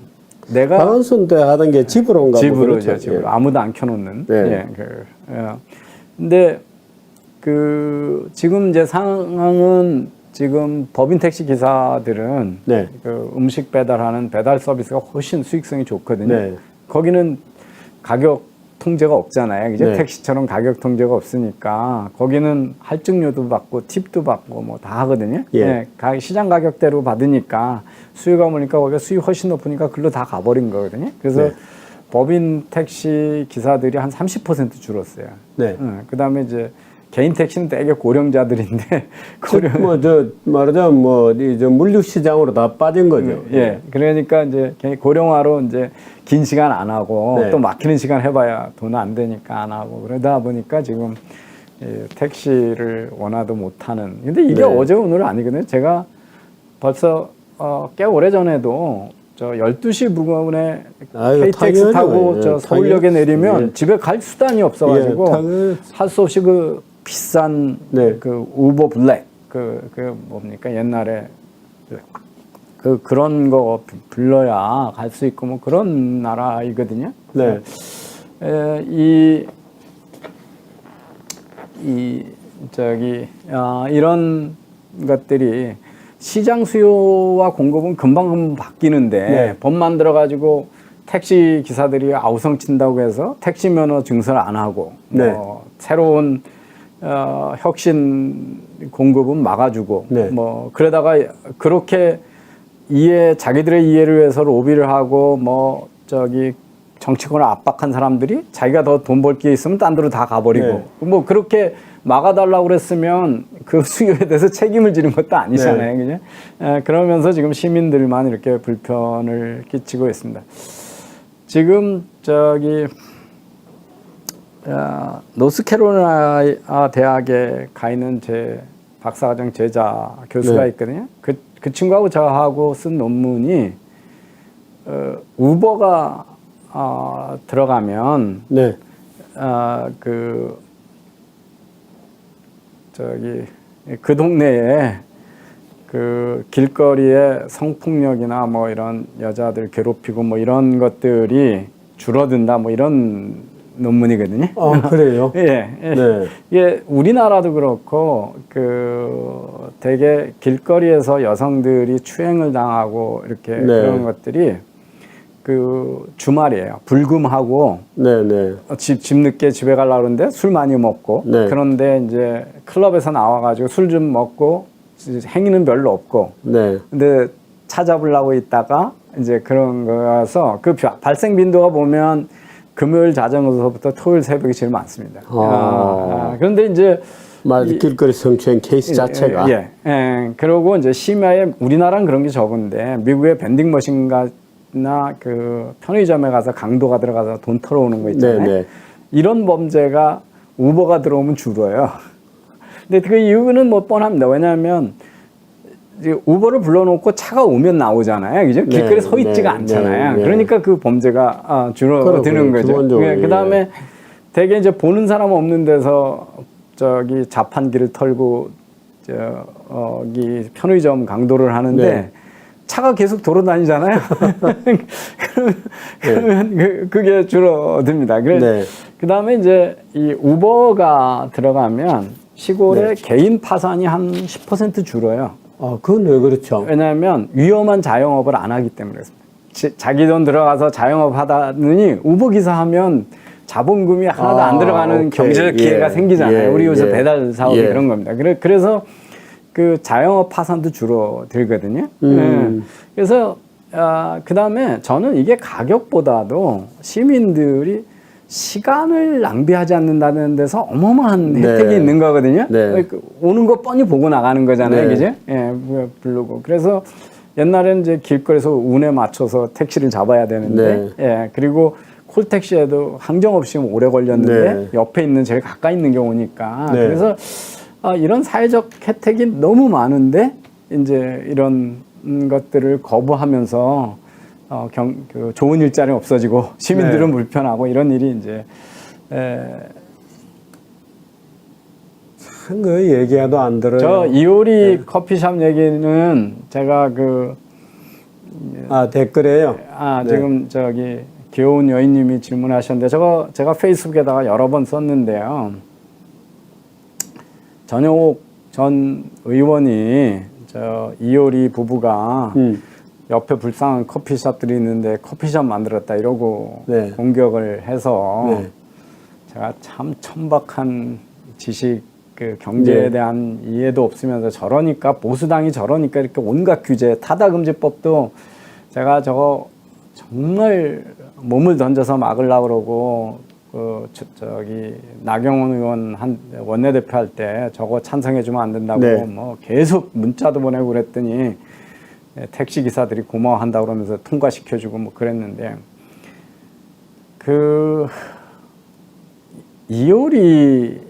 내가 박원순 때 하던 게 집으로인가 집으로죠, 그렇죠. 집으로. 예. 아무도 안 켜놓는. 네. 예, 근데 그 지금 이제 상황은 지금 법인 택시 기사들은 네. 그 음식 배달하는 배달 서비스가 훨씬 수익성이 좋거든요. 네. 거기는 가격 통제가 없잖아요. 이제 네. 택시처럼 가격 통제가 없으니까 거기는 할증료도 받고 팁도 받고 뭐 다 하거든요. 예. 시장 가격대로 받으니까 수요가 오니까 거기가 수익 훨씬 높으니까 글로 다 가버린 거거든요. 그래서 네. 법인 택시 기사들이 한 30% 줄었어요. 네. 그다음에 이제 개인 택시는 되게 고령자들인데 뭐저 말하자면 뭐저 물류 시장으로 다 빠진 거죠. 예. 그러니까 이제 고령화로 이제 긴 시간 안 하고 네. 또 막히는 시간 해봐야 돈 안 되니까 안 하고 그러다 보니까 지금 택시를 원화도 못 하는. 근데 이게 네. 어제 오늘 아니거든요. 제가 벌써 꽤 오래 전에도 저 12시 부근에 아유, KTX 타고 당연하죠. 저 예, 서울역에 내리면 예. 집에 갈 수단이 없어가지고 예, 할 수 없이 그 비싼 네. 그 우버 블랙 그 뭡니까 옛날에 그런 거 불러야 갈 수 있고 뭐 그런 나라이거든요. 네. 이런 것들이 시장 수요와 공급은 금방 바뀌는데 네. 법 만들어 가지고 택시 기사들이 아우성 친다고 해서 택시 면허 증서를 안 하고 네. 뭐 새로운 혁신 공급은 막아주고 네. 뭐 그러다가 그렇게 자기들의 이해를 위해서 로비를 하고 뭐 정치권을 압박한 사람들이 자기가 더 돈 벌 게 있으면 딴 데로 다 가버리고 네. 뭐 그렇게 막아달라고 그랬으면 그 수요에 대해서 책임을 지는 것도 아니잖아요. 네. 그죠? 그러면서 지금 시민들만 이렇게 불편을 끼치고 있습니다. 지금 노스캐롤라이나 대학에 가 있는 제 박사과정 제자 교수가 네. 있거든요. 그 친구하고 저하고 쓴 논문이 우버가 들어가면 네. 그 동네에 그 길거리에 성폭력이나 뭐 이런 여자들 괴롭히고 뭐 이런 것들이 줄어든다 뭐 이런 논문이거든요. 그래요? 예. 네. 이게 우리나라도 그렇고 되게 길거리에서 여성들이 추행을 당하고 이렇게 네. 그런 것들이 그 주말이에요. 불금하고 네. 집 늦게 집에 가려고 그러는데 술 많이 먹고 네. 그런데 이제 클럽에서 나와가지고 술 좀 먹고 행위는 별로 없고 네. 근데 찾아보려고 있다가 이제 그런 거라서 그 발생 빈도가 보면 금요일 자정서부터 토요일 새벽이 제일 많습니다. 그런데 이제 길거리 성추행 케이스 자체가 그리고 이제 심야에 우리나라는 그런 게 적은데 미국의 밴딩 머신가 나 그 편의점에 가서 강도가 들어가서 돈 털어오는 거 있잖아요. 네네. 이런 범죄가 우버가 들어오면 줄어요. 근데 그 이유는 뭐 뻔합니다. 왜냐하면 이제 우버를 불러놓고 차가 오면 나오잖아요. 그죠? 길거리에 서 있지가 않잖아요. 그러니까 그 범죄가 줄어드는 거죠. 그 다음에 대개 이제 보는 사람 없는 데서 저기 자판기를 털고 저기 편의점 강도를 하는데 차가 계속 돌아다니잖아요. 그러면 그게 줄어듭니다. 그 다음에 이제 이 우버가 들어가면 시골에 개인 파산이 한 10% 줄어요. 그건 왜 그렇죠? 왜냐하면 위험한 자영업을 안 하기 때문에 그렇습니다. 자기 돈 들어가서 자영업 하다니 우버 기사 하면 자본금이 하나도 안 들어가는 경제적 기회가 생기잖아요. 우리 요새 배달 사업이 그런 겁니다. 그래서 그 자영업 파산도 줄어들거든요. 그래서 그 다음에 저는 이게 가격보다도 시민들이 시간을 낭비하지 않는다는 데서 어마어마한 혜택이 있는 거거든요. 오는 거 뻔히 보고 나가는 거잖아요. 그죠? 부르고. 그래서 옛날에는 이제 길거리에서 운에 맞춰서 택시를 잡아야 되는데, 그리고 콜택시에도 항정 없이 오래 걸렸는데 옆에 있는 제일 가까이 있는 경우니까. 그래서 이런 사회적 혜택이 너무 많은데 이제 이런 것들을 거부하면서 그 좋은 일자리 없어지고 시민들은 불편하고 이런 일이 이제 그 얘기해도 안 들어요. 저 이효리 커피숍 얘기는 제가 댓글에요. 지금 저기 귀여운 여인님이 질문하셨는데 제가 페이스북에다가 여러 번 썼는데요. 전영옥 전 의원이 이효리 부부가 옆에 불쌍한 커피숍들이 있는데 커피숍 만들었다 이러고 공격을 해서 제가 참 천박한 지식 그 경제에 대한 이해도 없으면서 저러니까 보수당이 저러니까 이렇게 온갖 규제 타다금지법도 제가 저거 정말 몸을 던져서 막으려고 그러고 저기 나경원 의원 원내대표 할 때 저거 찬성해주면 안 된다고 뭐 계속 문자도 보내고 그랬더니 택시 기사들이 고마워한다고 그러면서 통과시켜주고 뭐 그랬는데 이효리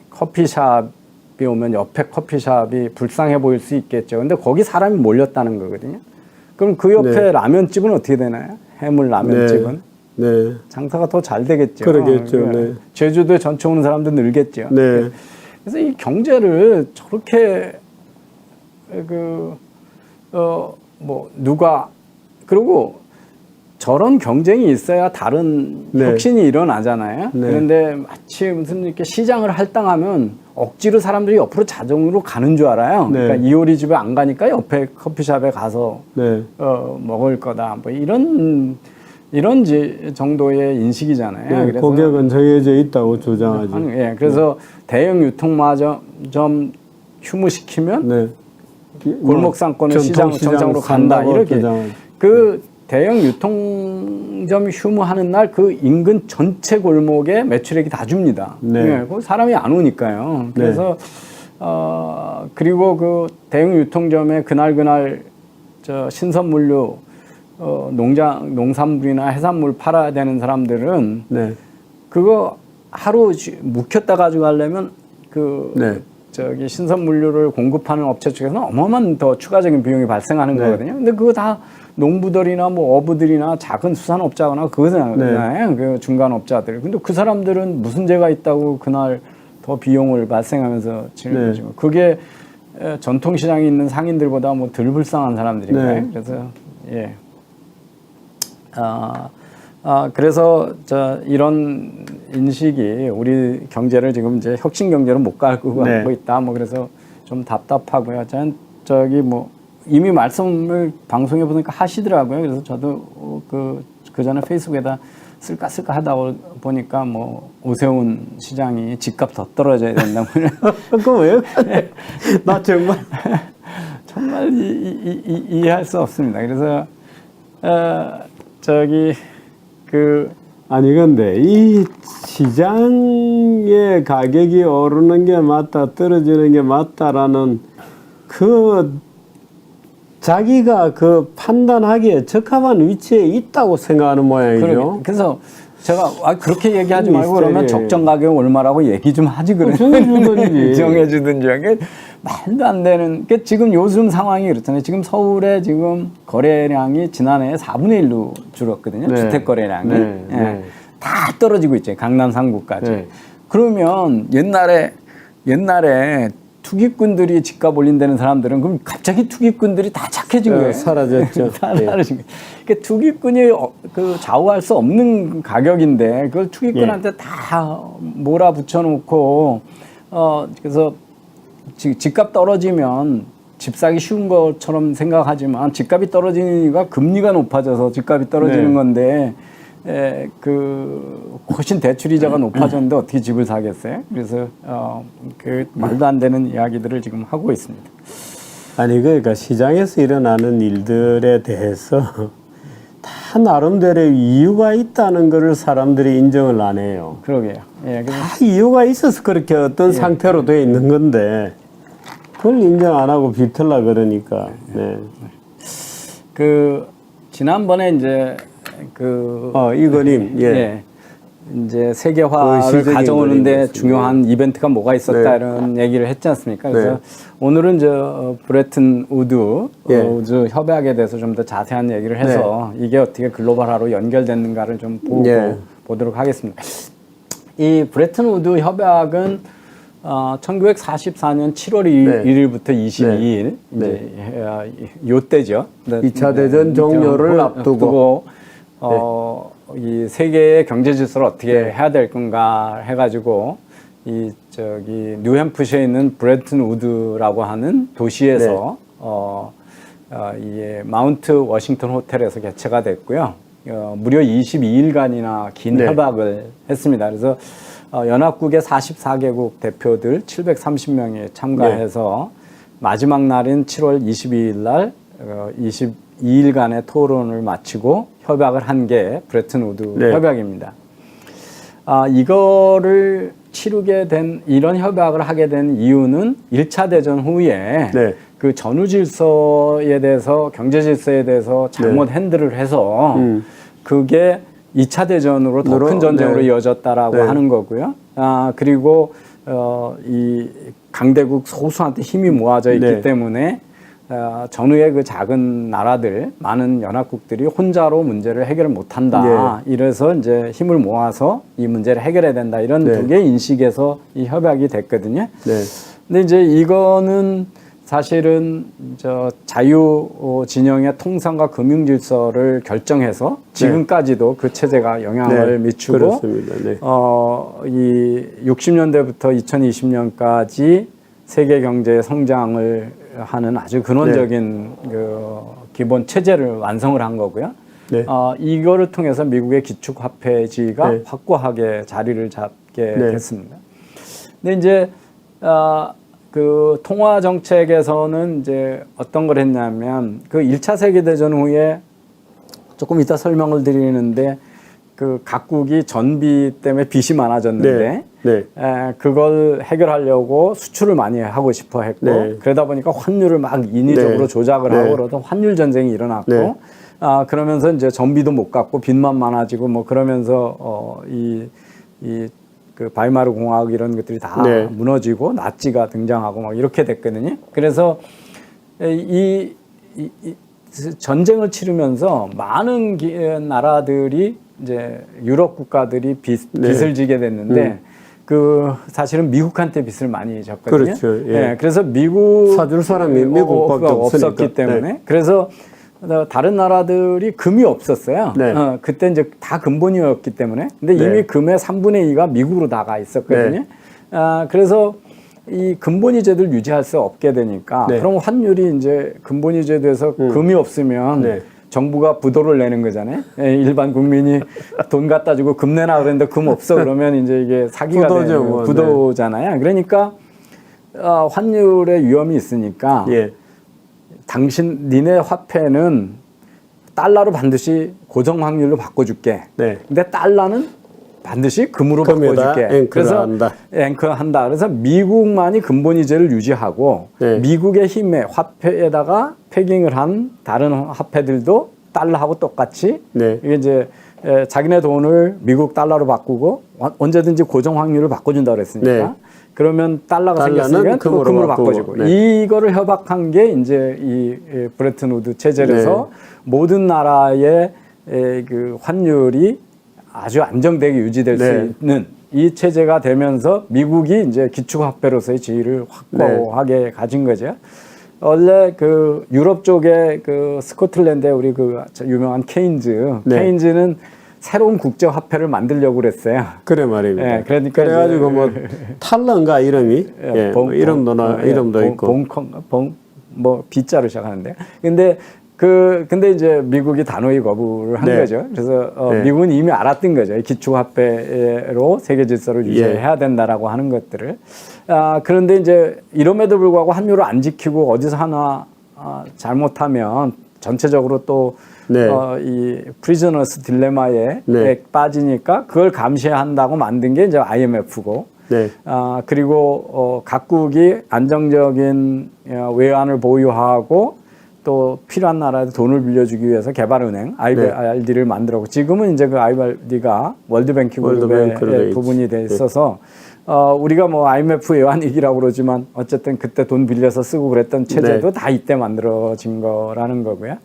커피숍이 오면 옆에 커피숍이 불쌍해 보일 수 있겠죠. 근데 거기 사람이 몰렸다는 거거든요. 그럼 그 옆에 라면집은 어떻게 되나요? 해물 라면집은? 장사가 더 잘 되겠죠. 그러겠죠. 제주도에 전체 오는 사람도 늘겠죠. 그래서 이 경제를 저렇게 그리고 저런 경쟁이 있어야 다른 혁신이 일어나잖아요. 그런데 마치 무슨 이렇게 시장을 할당하면 억지로 사람들이 옆으로 자동으로 가는 줄 알아요. 그러니까 이효리 집에 안 가니까 옆에 커피숍에 가서 먹을 거다. 뭐 이런 정도의 인식이잖아요. 그래서 고객은 정해져 있다고 주장하죠. 그래서 대형 유통마점 휴무시키면 골목 상권은 정상으로 간다 이렇게 그 대형 유통점이 휴무하는 날 그 인근 전체 골목에 매출액이 다 줍니다. 사람이 안 오니까요. 그래서 그리고 그 대형 유통점에 그날 저 신선물류 농산물이나 해산물 팔아야 되는 사람들은 그거 하루 묵혔다 가지고 가려면 저기 신선물류를 공급하는 업체 측에서는 어마어마한 더 추가적인 비용이 발생하는 거거든요. 근데 그거 다 농부들이나 뭐 어부들이나 작은 수산업자거나 그거잖아요. 그 중간업자들. 근데 그 사람들은 무슨 죄가 있다고 그날 더 비용을 발생하면서 치는 거죠. 그게 전통시장에 있는 상인들보다 뭐 덜 불쌍한 사람들인가요? 그래서 그래서 이런 인식이 우리 경제를 지금 이제 혁신 경제로 못 가고 있다. 뭐 그래서 좀 답답하고요. 저기 뭐 이미 말씀을 방송에 보니까 하시더라고요. 그래서 저도 그 전에 페이스북에다 쓸까 하다 보니까 뭐 오세훈 시장이 집값 더 떨어져야 된다고. 그거 왜요? 나 정말 이해할 수 없습니다. 그래서 아니 근데 이 시장의 가격이 오르는 게 맞다 떨어지는 게 맞다라는 자기가 판단하기에 적합한 위치에 있다고 생각하는 모양이죠. 그래서 제가 그렇게 얘기하지 말고 그러면 예. 적정 가격 얼마라고 얘기 좀 하지 그래. 정해주든지. 정해주든지. 말도 안 되는. 그러니까 지금 요즘 상황이 그렇잖아요. 지금 서울에 지금 거래량이 지난해에 4분의 1로 줄었거든요. 네. 주택 거래량이. 네. 예. 네. 다 떨어지고 있죠. 강남 상구까지. 네. 그러면 옛날에 투기꾼들이 집값 올린다는 사람들은 그럼 갑자기 투기꾼들이 다 착해진 거예요. 사라졌죠. 다 사라진 거예요. 그러니까 투기꾼이 그 좌우할 수 없는 가격인데 그걸 투기꾼한테 다 몰아붙여 놓고 그래서 집값 떨어지면 집 사기 쉬운 것처럼 생각하지만 집값이 떨어지는 이유가 금리가 높아져서 집값이 떨어지는 네. 건데 훨씬 대출이자가 높아졌는데 어떻게 집을 사겠어요? 그래서 그 말도 안 되는 이야기들을 지금 하고 있습니다. 아니 그러니까 시장에서 일어나는 일들에 대해서 다 나름대로 이유가 있다는 것을 사람들이 인정을 안 해요. 그러게요. 예, 그래서 다 이유가 있어서 그렇게 어떤 상태로 돼 있는 건데 그걸 인정 안 하고 비틀라 그러니까. 네. 그 지난번에 이제 이거님, 예. 이제 세계화를 시적인 가져오는데 거리겠습니다. 중요한 이벤트가 뭐가 있었다 네. 이런 얘기를 했지 않습니까? 그래서 네. 오늘은 브레튼 우드 예. 우드 협약에 대해서 좀 더 자세한 얘기를 해서 이게 어떻게 글로벌화로 연결됐는가를 좀 보고 예. 보도록 하겠습니다. 이 브레튼 우드 협약은 1944년 7월 네. 1일부터 22일 네. 이제 요때죠. 2차 대전 종료를 앞두고 이 세계의 경제 질서를 어떻게 해야 될 건가 해가지고 뉴햄프셔에 있는 브레튼 우드라고 하는 도시에서 이 마운트 워싱턴 호텔에서 개최가 됐고요. 무려 22일간이나 긴 네. 협약을 했습니다. 그래서 연합국의 44개국 대표들 730명이 참가해서 마지막 날인 7월 22일 날 22일간의 토론을 마치고 협약을 한 게 브레튼 우드 네. 협약입니다. 이거를 치르게 된 이런 협약을 하게 된 이유는 1차 대전 후에 네. 그 전후 질서에 대해서 경제 질서에 대해서 잘못 핸들을 해서 그게 2차 대전으로 더 큰 전쟁으로 네. 이어졌다라고 네. 하는 거고요. 그리고 이 강대국 소수한테 힘이 모아져 있기 네. 때문에 전후의 그 작은 나라들, 많은 연합국들이 혼자로 문제를 해결을 못한다. 이래서 이제 힘을 모아서 이 문제를 해결해야 된다. 이런 네. 두 개의 인식에서 이 협약이 됐거든요. 네. 근데 이제 이거는 사실은 자유 진영의 통상과 금융 질서를 결정해서 지금까지도 그 체제가 영향을 미치고 그렇습니다. 네. 이 60년대부터 2020년까지 세계 경제의 성장을 하는 아주 근원적인 그 기본 체제를 완성을 한 거고요. 네. 이거를 통해서 미국의 기축 화폐지가 네. 확고하게 자리를 잡게 네. 됐습니다. 근데 이제 그 통화 정책에서는 이제 어떤 걸 했냐면 그 1차 세계 대전 후에 조금 이따 설명을 드리는데 그 각국이 전비 때문에 빚이 많아졌는데 네. 그걸 해결하려고 수출을 많이 하고 싶어 했고 네. 그러다 보니까 환율을 막 인위적으로 네. 조작을 네. 하고 그러다 환율 전쟁이 일어났고 네. 그러면서 이제 전비도 못 갚고 빚만 많아지고 뭐 그러면서 그 바이마르 공화국 이런 것들이 다 네. 무너지고 나치가 등장하고 막 이렇게 됐거든요. 그래서 이 전쟁을 치르면서 많은 나라들이 이제 유럽 국가들이 빚을 지게 됐는데 그 사실은 미국한테 빚을 많이 졌거든요. 그렇죠. 예. 네, 그래서 미국 사줄 사람이 미국밖에 없었기 때문에 네. 그래서 다른 나라들이 금이 없었어요. 네. 그때 이제 다 근본이었기 때문에. 근데 이미 네. 금의 3분의 2가 미국으로 나가 있었거든요. 네. 그래서 이 근본위 제도를 유지할 수 없게 되니까 네. 그럼 환율이 이제 근본위 제도에서 금이 없으면 네. 정부가 부도를 내는 거잖아요. 일반 국민이 돈 갖다 주고 금 내놔 그랬는데 금 없어 그러면 이제 이게 사기가 부도죠, 되는 뭐. 부도잖아요. 그러니까 환율의 위험이 있으니까 예. 니네 화폐는 달러로 반드시 고정 확률로 바꿔줄게. 네. 근데 달러는 반드시 금으로 금에다 바꿔줄게. 앵커를 그래서 한다. 앵커한다. 그래서 미국만이 근본위제를 유지하고 네. 미국의 힘에 화폐에다가 패깅을 한 다른 화폐들도 달러하고 똑같이 네. 이게 이제 자기네 돈을 미국 달러로 바꾸고 언제든지 고정 환율을 바꿔준다 그랬으니까 네. 그러면 달러가 달러는 생겼으니까 금으로 바꿔주고 네. 이거를 협약한 게 이제 이 브레튼 우드 체제라서 모든 나라의 그 환율이 아주 안정되게 유지될 수 있는 이 체제가 되면서 미국이 이제 기축화폐로서의 지위를 확고하게 가진 거죠. 원래 그 유럽 쪽에 그 스코틀랜드에 우리 그 유명한 케인즈는 새로운 국제 화폐를 만들려고 그랬어요. 그래 말입니다. 예, 그러니까 그래가지고 뭐 탈런가 이름이 뭐 이름도 있고 뭐 B자로 시작하는데 근데 이제 미국이 단호히 거부를 한 거죠. 그래서 미국은 이미 알았던 거죠. 기축화폐로 세계 질서를 유지해야 된다라고 하는 것들을. 그런데 이제 이럼에도 불구하고 환율을 안 지키고 어디서 하나 잘못하면 전체적으로 또 이 프리저너스 딜레마에 빠지니까 그걸 감시한다고 만든 게 이제 IMF고. 그리고 각국이 안정적인 외환을 보유하고 또 필요한 나라에 돈을 빌려주기 위해서 개발은행 IBRD를 만들었고 지금은 이제 그 IBRD가 월드뱅킹 그룹의 부분이 돼 있어서 우리가 뭐 IMF 외환위기라고 그러지만 어쨌든 그때 돈 빌려서 쓰고 그랬던 체제도 다 이때 만들어진 거라는 거고요.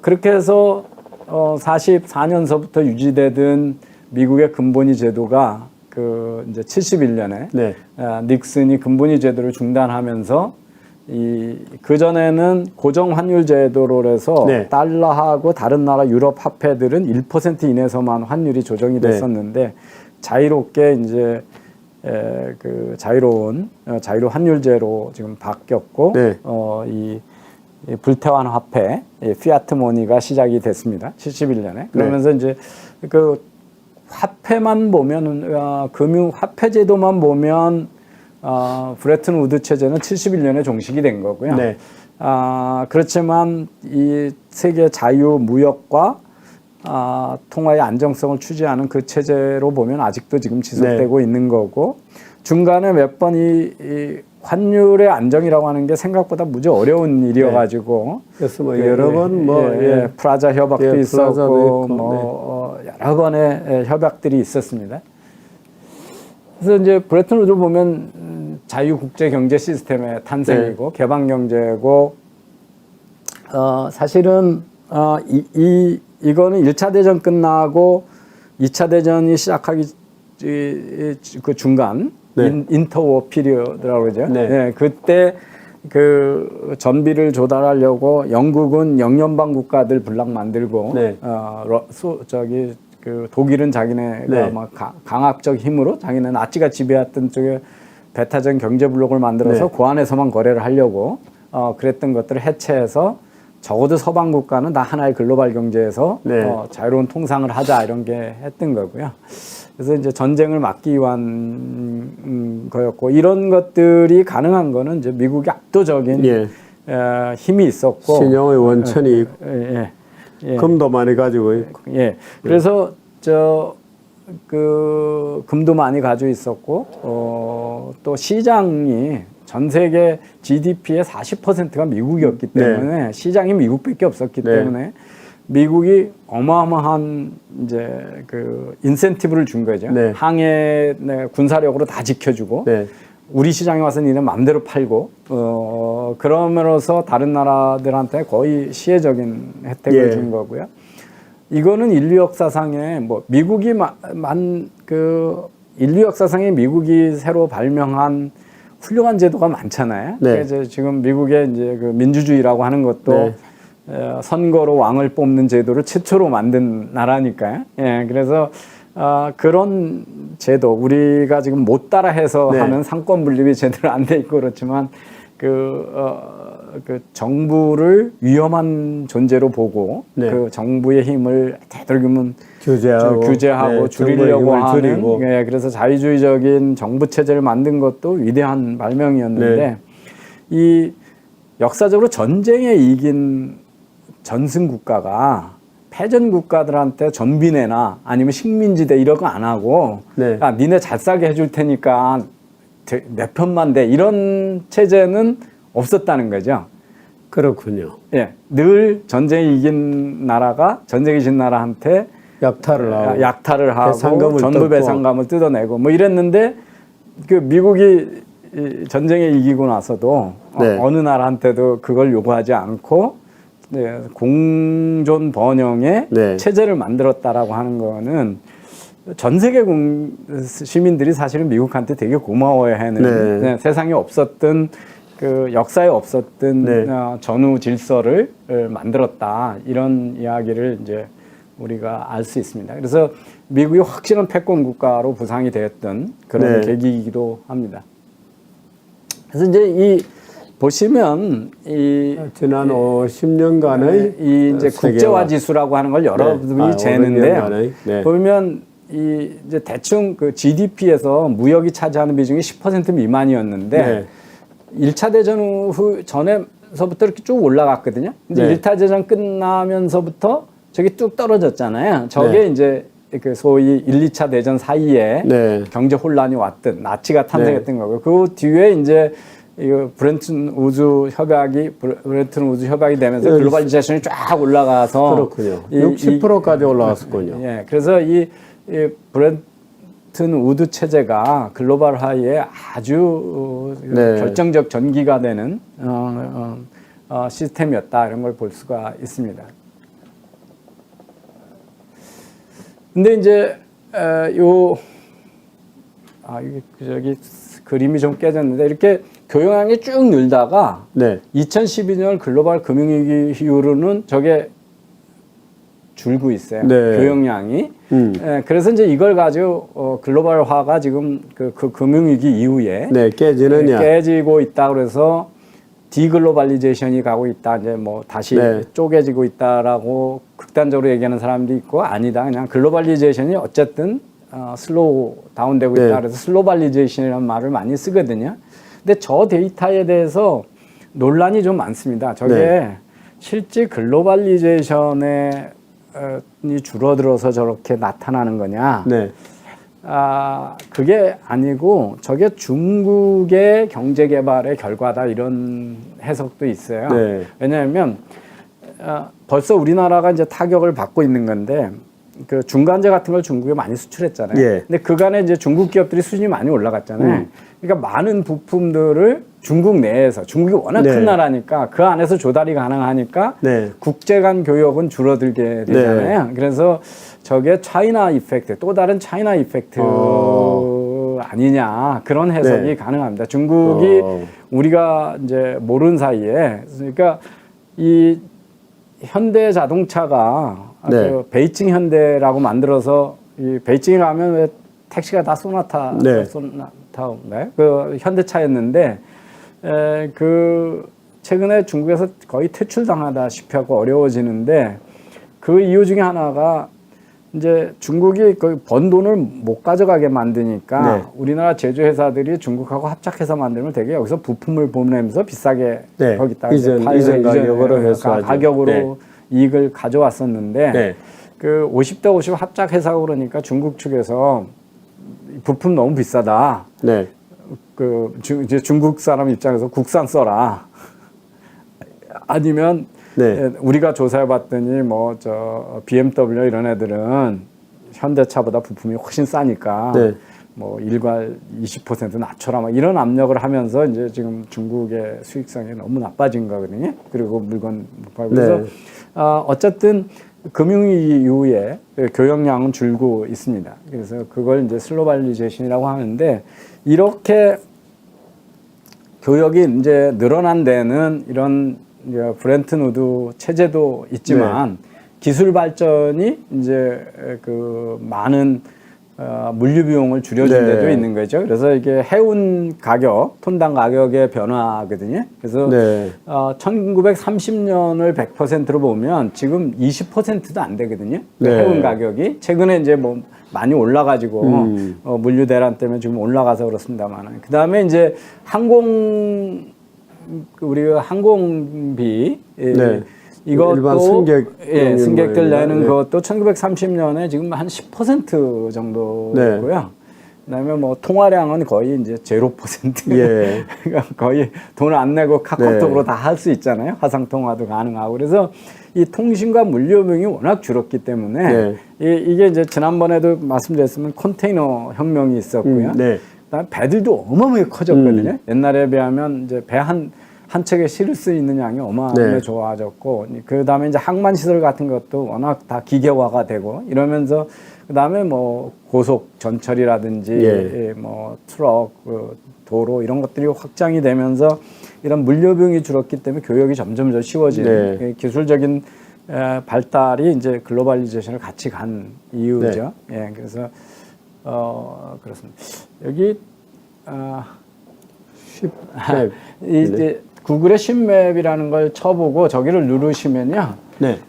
그렇게 해서 44년서부터 유지되던 미국의 근본위 제도가 그 이제 71년에 닉슨이 근본위 제도를 중단하면서 그 전에는 고정 환율 제도로 해서 달러하고 다른 나라 유럽 화폐들은 1% 이내에서만 환율이 조정이 됐었는데 자유롭게 이제 그 자유로 환율제로 지금 바뀌었고 이 불태환 화폐 피아트 머니가 시작이 됐습니다. 71년에. 그러면서 이제 그 화폐만 보면은 금융 화폐 제도만 보면 브레튼 우드 체제는 71년에 종식이 된 거고요. 그렇지만 이 세계 자유 무역과 통화의 안정성을 취지하는 그 체제로 보면 아직도 지금 지속되고 있는 거고 중간에 몇 번 이 환율의 안정이라고 하는 게 생각보다 무지 어려운 일이어가지고 그래서 뭐 여러 번 프라자 협약도 있었고 뭐 여러 번의 협약들이 있었습니다. 그래서 이제 브레튼 우드를 보면 자유 국제 경제 시스템의 탄생이고 개방 경제고 사실은 이거는 1차 대전 끝나고 2차 대전이 시작하기 그 중간 인터워 피리어드라고 그러죠. 그때 그 전비를 조달하려고 영국은 영연방 국가들 블락 만들고 그 독일은 자기네가 막 강압적 힘으로 자기네 나치가 지배했던 쪽에 배타적 경제 블록을 만들어서 그 안에서만 거래를 하려고 그랬던 것들을 해체해서 적어도 서방 국가는 다 하나의 글로벌 경제에서 자유로운 통상을 하자 이런 게 했던 거고요. 그래서 이제 전쟁을 막기 위한 거였고 이런 것들이 가능한 거는 이제 미국의 압도적인 힘이 있었고 신용의 원천이 있고 금도 많이 가지고 있고 그래서 그 금도 많이 가지고 있었고 또 시장이 전 세계 GDP의 40%가 미국이었기 때문에 시장이 미국밖에 없었기 때문에 미국이 어마어마한 이제 그 인센티브를 준 거죠. 항해 군사력으로 다 지켜주고 우리 시장에 와서 니네 마음대로 팔고 그러면서 다른 나라들한테 거의 시혜적인 혜택을 준 거고요. 이거는 인류 역사상에 뭐 미국이 그 인류 역사상에 미국이 새로 발명한 훌륭한 제도가 많잖아요. 그래서 지금 미국의 이제 그 민주주의라고 하는 것도 선거로 왕을 뽑는 제도를 최초로 만든 나라니까요. 그래서 그런 제도 우리가 지금 못 따라해서 하는 상권 분립이 제대로 안 돼 있고 그렇지만 그 정부를 위험한 존재로 보고 그 정부의 힘을 되도록이면 규제하고 줄이려고 하는 그래서 자유주의적인 정부 체제를 만든 것도 위대한 발명이었는데 이 역사적으로 전쟁에 이긴 전승 국가가 패전 국가들한테 전비내나 아니면 식민지대 이런 거 안 하고 야, 니네 잘 싸게 해줄 테니까 내 편만 돼 이런 체제는 없었다는 거죠. 그렇군요. 늘 전쟁에 이긴 나라가 전쟁에 진 나라한테 약탈을 하고 하고 전부 뜯고. 배상금을 뜯어내고 뭐 이랬는데 그 미국이 이 전쟁에 이기고 나서도 네. 어느 나라한테도 그걸 요구하지 않고 네, 공존 번영의 네. 체제를 만들었다라고 하는 거는 전 세계 시민들이 사실은 미국한테 되게 고마워해하는 네. 네, 세상에 없었던 그 역사에 없었던 네. 전후 질서를 만들었다 이런 이야기를 이제 우리가 알 수 있습니다. 그래서 미국이 확실한 패권 국가로 부상이 되었던 그런 네. 계기이기도 합니다. 그래서 이제 이 보시면 이 지난 50년간의 이 이제 국제화 지수라고 하는 걸 여러분이 재는데요. 500년간의, 네. 보면 이 이제 대충 그 GDP에서 무역이 차지하는 비중이 10% 미만이었는데 네. 1차 대전 후 전에서부터 이렇게 쭉 올라갔거든요. 이제 네. 1차 대전 끝나면서부터 저기 뚝 떨어졌잖아요. 저게 네. 이제 그 소위 1, 2차 대전 사이에 네. 경제 혼란이 왔던 나치가 탄생했던 거고 그 뒤에 이제 이거 브렌튼 우주 협약이 되면서 네. 글로벌리제이션이 쫙 올라가서 그렇군요. 60%까지 올라갔었군요. 예, 그래서 이 브렌튼 우드 체제가 글로벌화에 아주 네. 결정적 전기가 되는 시스템이었다 이런 걸 볼 수가 있습니다. 근데 이제 이게 저기 그림이 좀 깨졌는데 이렇게 교역량이 쭉 늘다가 네. 2012년 글로벌 금융위기 이후로는 저게 줄고 있어요. 네. 교역량이. 음. 그래서 이제 이걸 가지고 글로벌화가 지금 그 금융위기 이후에 네, 깨지느냐. 깨지고 있다 그래서 디글로벌리제이션이 가고 있다. 이제 뭐 다시 네. 쪼개지고 있다라고 극단적으로 얘기하는 사람도 있고 아니다. 그냥 글로벌리제이션이 어쨌든 슬로우 다운되고 있다. 네. 그래서 슬로벌리제이션이라는 말을 많이 쓰거든요. 근데 저 데이터에 대해서 논란이 좀 많습니다. 저게 네. 실제 글로벌리제이션이 줄어들어서 저렇게 나타나는 거냐? 네. 그게 아니고 저게 중국의 경제 개발의 결과다 이런 해석도 있어요. 네. 왜냐하면 벌써 우리나라가 이제 타격을 받고 있는 건데 그 중간재 같은 걸 중국에 많이 수출했잖아요. 예. 근데 그간에 이제 중국 기업들이 수준이 많이 올라갔잖아요. 그러니까 많은 부품들을 중국 내에서 중국이 워낙 네. 큰 나라니까 그 안에서 조달이 가능하니까 네. 국제 간 교역은 줄어들게 되잖아요. 그래서 저게 차이나 이펙트, 또 다른 차이나 이펙트 아니냐 그런 해석이 네. 가능합니다. 중국이 우리가 이제 모르는 사이에 그러니까 이 현대 자동차가 네. 그 베이징 현대라고 만들어서 이 베이징에 가면 왜 택시가 다 네. 소나타인가요? 그 현대차였는데 그 최근에 중국에서 거의 퇴출당하다시피 하고 어려워지는데 그 이유 중에 하나가 이제 중국이 그 번 돈을 못 가져가게 만드니까 네. 우리나라 제조회사들이 중국하고 합작해서 만들면 되게 여기서 부품을 보내면서 비싸게 네. 거기다가 이전 가격으로 회수하죠. 가격으로 네. 이익을 가져왔었는데 네. 그 50대 50 합작회사 그러니까 중국 측에서 부품 너무 비싸다. 네. 그 이제 중국 사람 입장에서 국산 써라. 아니면 네. 우리가 조사해봤더니 뭐 저 BMW 이런 애들은 현대차보다 부품이 훨씬 싸니까 네. 뭐 일괄 20% 낮춰라 막 이런 압력을 하면서 이제 지금 중국의 수익성이 너무 나빠진 거거든요. 그리고 물건 못 팔고 그래서 네. 어쨌든 금융위기 이후에 교역량은 줄고 있습니다. 그래서 그걸 이제 슬로벌리제이션이라고 하는데 이렇게 교역이 이제 늘어난 데는 이런 브렌튼 우드 체제도 있지만 기술 발전이 이제 그 많은 물류 비용을 줄여준 데도 있는 거죠. 그래서 이게 해운 가격, 톤당 가격의 변화거든요. 그래서 1930년을 100%로 보면 지금 20%도 안 되거든요. 그 해운 가격이 최근에 이제 뭐 많이 올라가지고 물류 대란 때문에 지금 올라가서 그렇습니다만, 그 다음에 이제 우리가 항공비 이것도 일반 승객들 내는 네. 그것도 1930년에 지금 한 10% 정도고요. 그다음에 뭐 통화량은 거의 이제 0%. 예. 그러니까 거의 돈을 안 내고 카카오톡으로 다 할 수 있잖아요. 화상 통화도 가능하고. 그래서 이 통신과 물류 비용이 워낙 줄었기 때문에 네. 이게 이제 지난번에도 말씀드렸으면 컨테이너 혁명이 있었고요. 네. 그다음에 배들도 어마어마하게 커졌거든요. 옛날에 비하면 이제 배 한 척에 실을 수 있는 양이 어마어마하게 네. 좋아졌고, 그 다음에 이제 항만 시설 같은 것도 워낙 다 기계화가 되고 이러면서 그 다음에 뭐 고속 전철이라든지 예. 뭐 트럭, 도로 이런 것들이 확장이 되면서 이런 물류 비용이 줄었기 때문에 교역이 점점 더 쉬워지는 네. 기술적인 발달이 이제 글로벌리제이션을 같이 간 이유죠. 예, 그래서 그렇습니다. 여기 네. 이제 구글의 쉽맵이라는 걸 쳐보고 저기를 누르시면요. 네.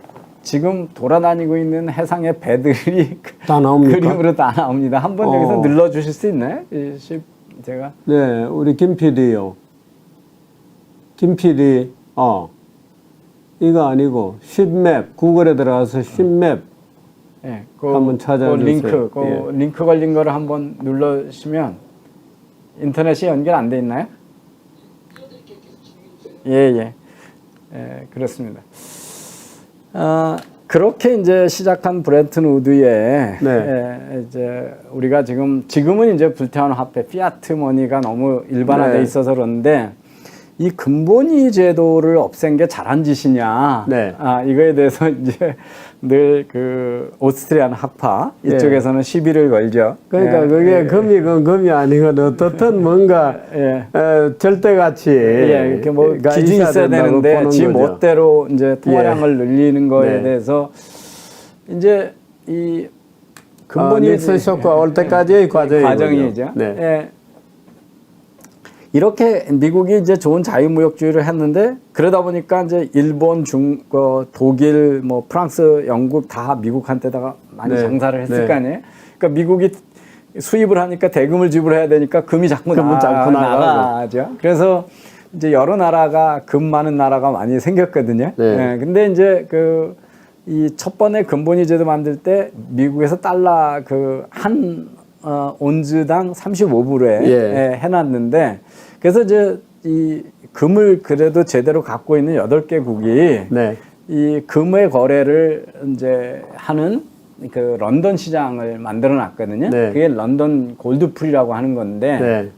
지금 돌아다니고 있는 해상의 배들이 다 나옵니까? 그림으로 다 나옵니다. 한번 여기서 눌러주실 수 있나요? 제가. 네, 우리 김 PD요. 김 PD, 이거 아니고 쉽맵, 구글에 들어가서 쉽맵 예, 한번 찾아주세요. 링크, 예. 링크 걸린 거를 한번 눌러주시면 인터넷이 연결 안 돼 있나요? 예, 그렇습니다. 그렇게 이제 시작한 브레튼 우드의 네. 이제 우리가 지금은 이제 불태운 화폐 피아트 머니가 너무 일반화돼 네. 있어서 그런데 이 근본위 제도를 없앤 게 잘한 짓이냐? 네. 이거에 대해서 이제 늘 그 오스트리안 학파 이쪽에서는 시비를 걸죠. 그러니까 그게 금이 아니고 어떻든 뭔가 절대가치 이렇게 뭐 기준이 있어야 되는데 지 멋대로 이제 통화량을 늘리는 거에 대해서 이제 이 근본이 닉슨 쇼크가 올 때까지의 과정이죠. 네. 이렇게 미국이 이제 좋은 자유무역주의를 했는데 그러다 보니까 이제 일본, 독일, 뭐 프랑스, 영국 다 미국한테다가 많이 장사를 했을 거 아니에요. 그러니까 미국이 수입을 하니까 대금을 지불해야 되니까 금이 자꾸 나가죠. 그래서 이제 여러 나라가 금 많은 나라가 많이 생겼거든요. 근데 이제 이 첫 번에 근본위 제도 만들 때 미국에서 달러 한 온즈당 35불에 해놨는데 그래서 이제 이 금을 그래도 제대로 갖고 있는 8개국이 이 금의 거래를 이제 하는 그 런던 시장을 만들어 놨거든요. 그게 런던 골드풀이라고 하는 건데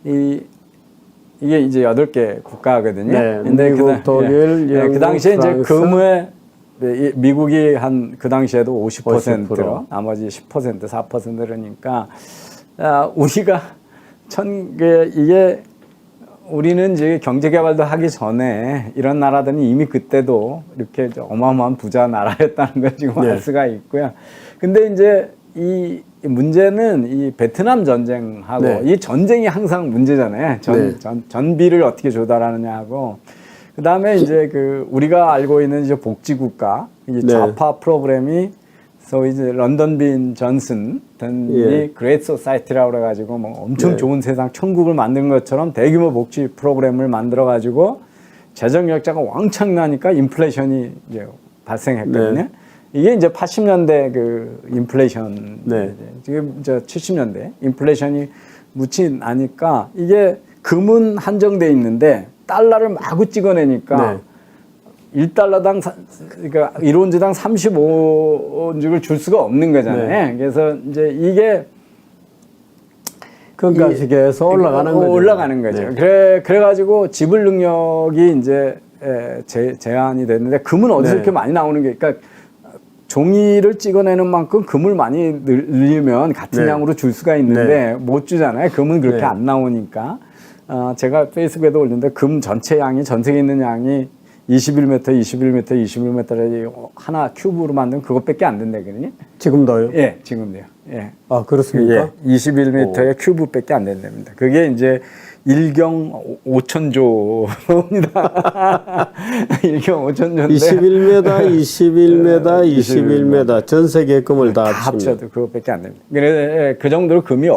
이게 이제 8개 국가거든요. 근데 미국, 독일, 영국, 그 당시에 프랑스. 이제 금의 미국이 한 그 당시에도 50%로 나머지 10% 4%라니까 우리가 이게 우리는 이제 경제 개발도 하기 전에 이런 나라들은 이미 그때도 이렇게 어마어마한 부자 나라였다는 걸 지금 알 수가 있고요. 근데 이제 이 문제는 이 베트남 전쟁하고 이 전쟁이 항상 문제잖아요. 전비를 어떻게 조달하느냐 하고 그다음에 이제 우리가 알고 있는 이제 복지국가 이 좌파 프로그램이 소위 이제 런던 빈 존슨 이 그레이트 소사이티라고 그래가지고 뭐 엄청 좋은 세상 천국을 만든 것처럼 대규모 복지 프로그램을 만들어 가지고 재정 적자가 왕창 나니까 인플레이션이 이제 발생했거든요. 이게 이제 80년대 인플레이션 지금 70년대 인플레이션이 묻히 나니까 이게 금은 한정돼 있는데 달러를 마구 찍어내니까 1달러당 그러니까 1온즈당 35온즈를 줄 수가 없는 거잖아요. 그래서 이제 이게 금값이 계속 올라가는 거죠. 올라가는 거죠. 그래가지고 지불 능력이 이제 제한이 됐는데 금은 어디서 이렇게 많이 나오는 게 그러니까 종이를 찍어내는 만큼 금을 많이 늘리면 같은 양으로 줄 수가 있는데 못 주잖아요. 금은 그렇게 안 나오니까. 제가 페이스북에도 올렸는데 금 전체 양이 전 세계에 있는 양이 21m 하나 큐브로 만든 그것밖에 안 된다거든요. 지금도요? 예, 지금도요. 예. 아, 그렇습니까? 21m의 큐브밖에 안 된답니다. 그게 이제 1경 5천조입니다. 1경 5천조인데 21m 전 세계 금을 다 합쳐도 그것밖에 안 됩니다. 그래서 그 정도로 금이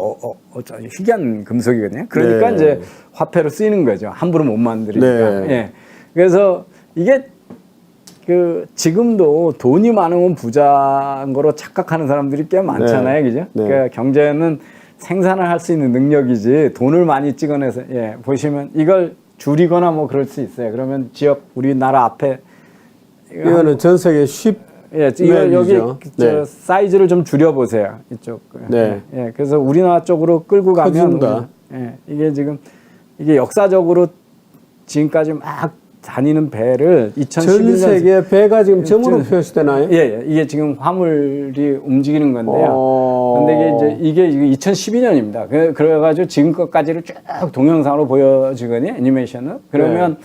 희귀한 금속이거든요. 그러니까 이제 화폐로 쓰이는 거죠. 함부로 못 만들으니까. 예. 그래서 이게 지금도 돈이 많으면 부자인 거로 착각하는 사람들이 꽤 많잖아요. 그죠? 그러니까 경제는 생산을 할 수 있는 능력이지 돈을 많이 찍어내서 보시면 이걸 줄이거나 뭐 그럴 수 있어요. 그러면 우리나라 앞에 이거는 전 세계 10 예, 이거 여기 멜이죠. 저 사이즈를 좀 줄여 보세요. 이쪽. 네. 예, 그래서 우리나라 쪽으로 끌고 가면 커진다. 예, 이게 지금 이게 역사적으로 지금까지 막 다니는 배를 2011년 전 세계 배가 지금 점으로 표시되나요? 예, 예, 이게 지금 화물이 움직이는 건데요. 근데 이게 2012년입니다. 그래가지고 지금까지를 쭉 동영상으로 보여주거든요, 애니메이션은. 그러면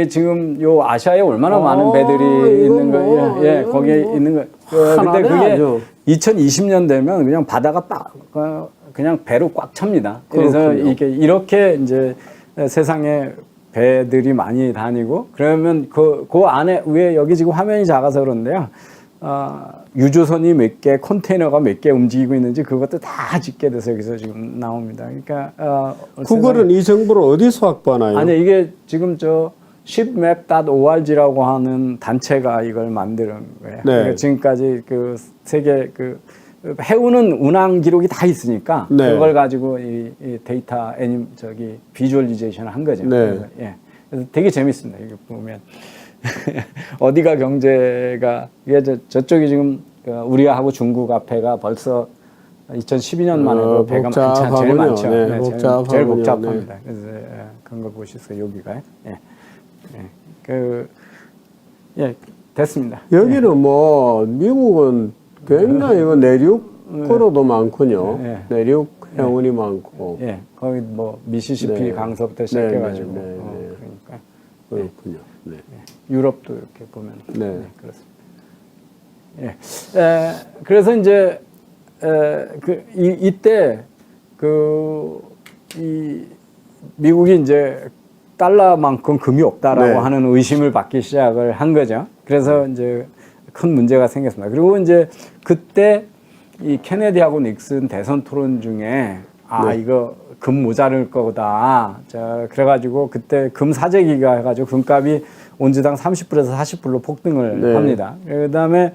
지금 요 아시아에 얼마나 많은 배들이 있는 거예요. 예, 거기에 있는 거. 근데 그게 아주. 2020년 되면 그냥 바다가 그냥 배로 꽉 찹니다. 그래서 그렇군요. 이게 이렇게 이제 세상에 배들이 많이 다니고 그러면 그 안에 위에 여기 지금 화면이 작아서 그런데요. 유조선이 몇 개, 컨테이너가 몇 개 움직이고 있는지 그것도 다 집계돼서 여기서 지금 나옵니다. 그러니까 그거는 이 정보를 어디서 확보하나요? 아니 이게 지금 저 shipmap.org라고 하는 단체가 이걸 만드는 거예요. 그러니까 지금까지 그 세계 그 해우는 운항 기록이 다 있으니까 그걸 가지고 이 데이터 비주얼리제이션을 한 거죠. 그래서, 예. 그래서 되게 재밌습니다. 이게 보면 어디가 경제가 이게 저쪽이 지금 우리하고 중국 앞에가 벌써 2012년 만에도 배가 제일 많죠. 네, 제일 복잡합니다. 그래서 그런 걸 보시죠. 여기가 됐습니다. 여기는 뭐 미국은 굉장히 내륙으로도 많군요. 내륙 해운이 많고. 예, 거기 뭐 미시시피 강서부터 시작해가지고 그러니까 그렇군요. 네. 유럽도 이렇게 보면 그렇습니다. 예, 그래서 이제 이때 이 미국이 이제 달러만큼 금이 없다라고 하는 의심을 받기 시작을 한 거죠. 그래서 이제 큰 문제가 생겼습니다. 그리고 이제 그때 이 케네디하고 닉슨 대선 토론 중에 이거 금 모자랄 거다. 자, 그래가지고 그때 금 사재기가 해가지고 금값이 온즈당 30불에서 40불로 폭등을 합니다. 그다음에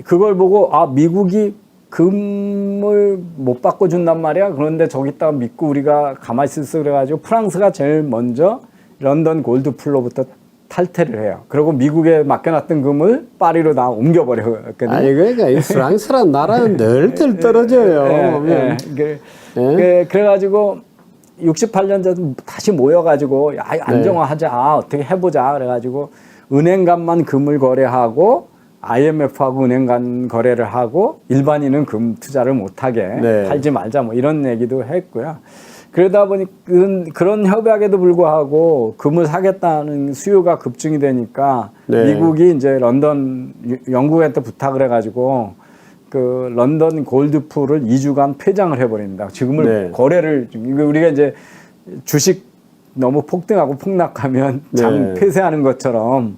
그걸 보고 미국이 금을 못 바꿔준단 말이야. 그런데 저기다가 믿고 우리가 가만히 있을 그래가지고 프랑스가 제일 먼저 런던 골드 플로부터 탈퇴를 해요. 그리고 미국에 맡겨놨던 금을 파리로 다 옮겨버렸거든요. 그러니까 이 프랑스란 나라는 늘 떨어져요. 그래가지고 68년 전 다시 모여가지고 안정화하자, 어떻게 해보자. 그래가지고 은행 간만 금을 거래하고 IMF하고 은행 간 거래를 하고 일반인은 금 투자를 못하게 팔지 말자 뭐 이런 얘기도 했고요. 그러다 보니 그런 협약에도 불구하고 금을 사겠다는 수요가 급증이 되니까 미국이 이제 영국한테 부탁을 해가지고 그 런던 골드풀을 2주간 폐장을 해버립니다. 지금을 거래를 우리가 이제 주식 너무 폭등하고 폭락하면 장 폐쇄하는 것처럼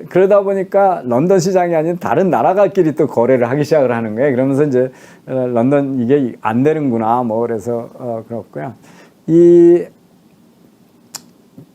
그러다 보니까 런던 시장이 아닌 다른 나라가끼리 또 거래를 하기 시작을 하는 거예요. 그러면서 이제 런던 이게 안 되는구나 뭐 그래서 그렇고요.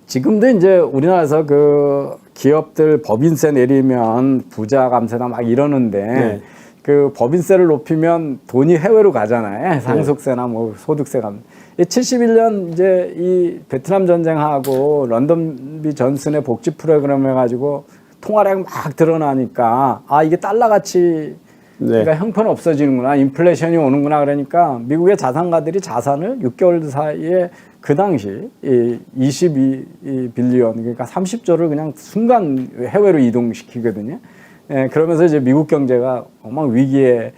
지금도 이제 우리나라에서 그 기업들 법인세 내리면 부자 감세나 막 이러는데 그 법인세를 높이면 돈이 해외로 가잖아요. 상속세나 뭐 소득세가. 71년 이제 이 베트남 전쟁하고 런던 존슨의 복지 프로그램 해가지고 통화량이 막 드러나니까 이게 달러 가치 그러니까 형편 없어지는구나, 인플레이션이 오는구나 그러니까 미국의 자산가들이 자산을 6개월 사이에 그 당시 22빌리언 그러니까 30조를 그냥 순간 해외로 이동시키거든요. 그러면서 이제 미국 경제가 엉망 위기에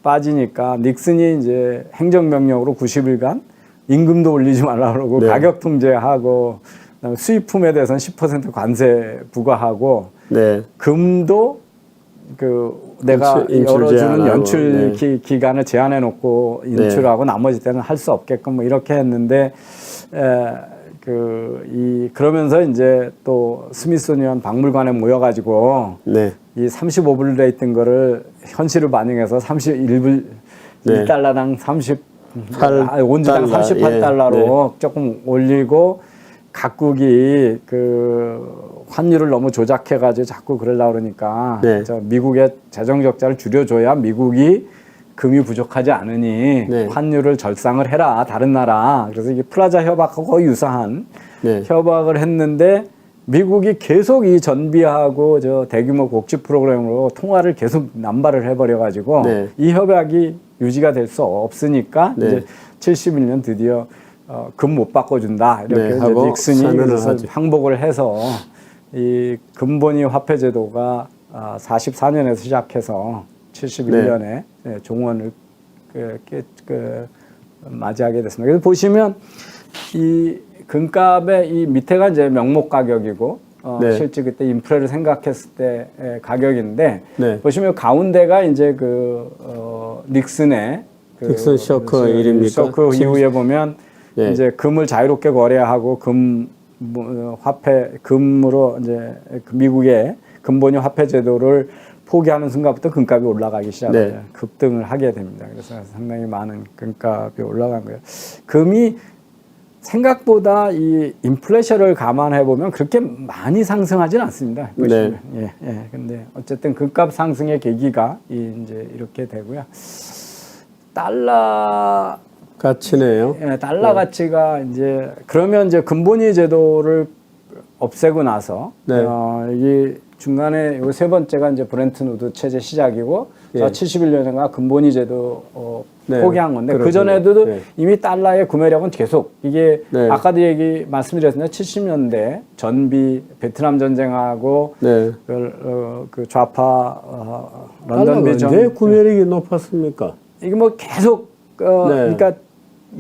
빠지니까 닉슨이 이제 행정명령으로 90일간 임금도 올리지 말라 그러고 가격 통제하고 그다음에 수입품에 대해서는 10% 관세 부과하고 금도 내가 열어주는 연출 기간을 제한해 놓고 인출하고 나머지 때는 할 수 없게끔 뭐 이렇게 했는데 그러면서 이제 또 스미소니언 박물관에 모여가지고 이 35불 있던 거를 현실을 반영해서 31불 1달러당 온즈당 38달러로 조금 올리고 각국이 그 환율을 너무 조작해가지고 자꾸 그러려고 그러니까 미국의 재정 적자를 줄여줘야 미국이 금이 부족하지 않으니 환율을 절상을 해라 다른 나라. 그래서 이게 플라자 협약하고 거의 유사한 협약을 했는데 미국이 계속 이 전비하고 저 대규모 곡지 프로그램으로 통화를 계속 남발을 해버려가지고 네. 이 협약이 유지가 될 수 없으니까 네. 이제 71년 드디어 금 못 바꿔준다 이렇게 네, 이제 하고 닉슨이 선언을 그래서 하죠. 항복을 해서 이 금본위 화폐 제도가 44년에서 시작해서 71년에 종원을 맞이하게 됐습니다. 그래서 보시면 이 금값의 이 밑에가 이제 명목 가격이고 네. 실제 그때 인프레를 생각했을 때 가격인데 네. 보시면 가운데가 이제 닉슨의 닉슨 쇼크 일입니까? 쇼크 이후에 보면 네. 이제 금을 자유롭게 거래하고 화폐 금으로 이제 미국의 금본위 화폐 제도를 포기하는 순간부터 금값이 올라가기 시작해요. 네. 급등을 하게 됩니다. 그래서 상당히 많은 금값이 올라간 거예요. 금이 생각보다 이 인플레이션을 감안해 보면 그렇게 많이 상승하지는 않습니다. 보시면. 예. 근데 어쨌든 금값 상승의 계기가 이제 이렇게 되고요. 달러 가치네요. 달러 가치가 이제 그러면 이제 금본위 제도를 없애고 나서 네. 이 중간에 요 세 번째가 이제 브렌튼 우드 체제 시작이고 예. 71년인가 금본위 제도 네. 포기한 건데 그 그렇군요. 전에도 네. 이미 달러의 구매력은 계속 이게 네. 아까도 말씀드렸는데 70년대 전비 베트남 전쟁하고 네. 그 좌파 런던비 달러가 언제 구매력이 높았습니까? 이게 뭐 계속 네. 그러니까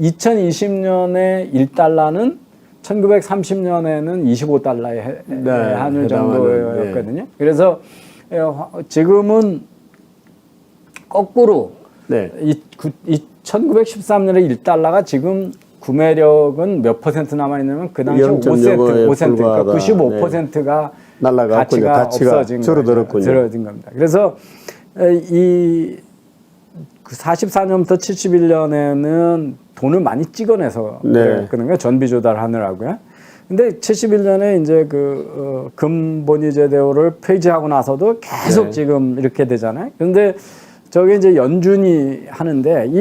2020년에 1달러는 1930년에는 25달러에 네, 한율 해당하는, 정도였거든요. 그래서 지금은 거꾸로 네. 1913년에 1달러가 지금 구매력은 몇 퍼센트 남아있냐면 그 당시 0.05에 5%, 그러니까 불과하다. 95%가 날라갔군요. 가치가 없어진 줄어들었군요. 줄어든 겁니다. 그래서 이 44년부터 71년에는 돈을 많이 찍어내서 네. 그러니까 전비 조달하느라고요. 근데 71년에 이제 금본위 제도를 폐지하고 나서도 계속 네. 지금 이렇게 되잖아요. 그런데 저게 이제 연준이 하는데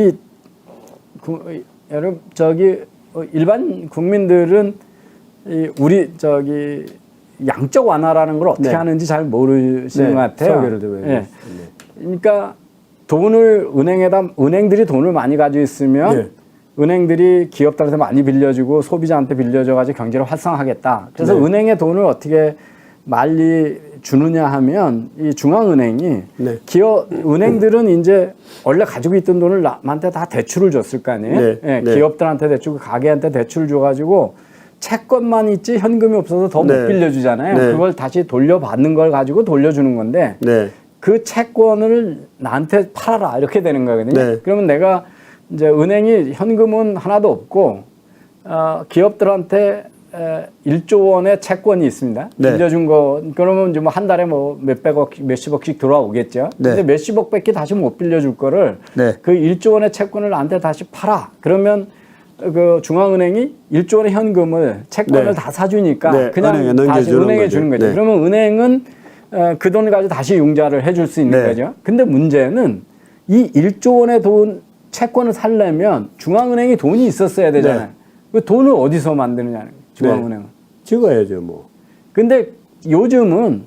여러분 일반 국민들은 우리 양적 완화라는 걸 어떻게 네. 하는지 잘 모르시는 네. 것 같아요. 소개를 좀 해주세요. 그러니까 은행들이 돈을 많이 가지고 있으면 네. 은행들이 기업들한테 많이 빌려주고 소비자한테 빌려줘가지고 경제를 활성화하겠다. 그래서 네. 은행의 돈을 어떻게 많이 주느냐 하면 이 중앙은행이 네. 은행들은 이제 원래 가지고 있던 돈을 남한테 다 대출을 줬을 거 아니에요. 네. 예, 네. 기업들한테 대출, 가게한테 대출 줘가지고 채권만 있지 현금이 없어서 더 못 네. 빌려주잖아요. 네. 그걸 다시 돌려받는 걸 가지고 돌려주는 건데 네. 그 채권을 나한테 팔아라 이렇게 되는 거거든요. 네. 그러면 내가 이제 은행이 현금은 하나도 없고 기업들한테 1조 원의 채권이 있습니다. 네. 빌려준 거 그러면 이제 뭐 한 달에 뭐 몇백억, 몇십억씩 들어오겠죠. 네. 근데 몇십억밖에 다시 못 빌려줄 거를 네. 그 1조 원의 채권을 나한테 다시 팔아. 그러면 그 중앙은행이 1조 원의 현금을 채권을 네. 다 사주니까 네. 그냥 은행에 다시 넘겨주는 은행에 거죠. 주는 거죠. 네. 그러면 은행은 그 돈을 가지고 다시 융자를 해줄 수 있는 네. 거죠. 근데 문제는 이 1조 원의 채권을 살려면 중앙은행이 돈이 있었어야 되잖아요. 네. 그 돈을 어디서 만드느냐는 거예요, 중앙은행은. 찍어야죠, 뭐. 근데 요즘은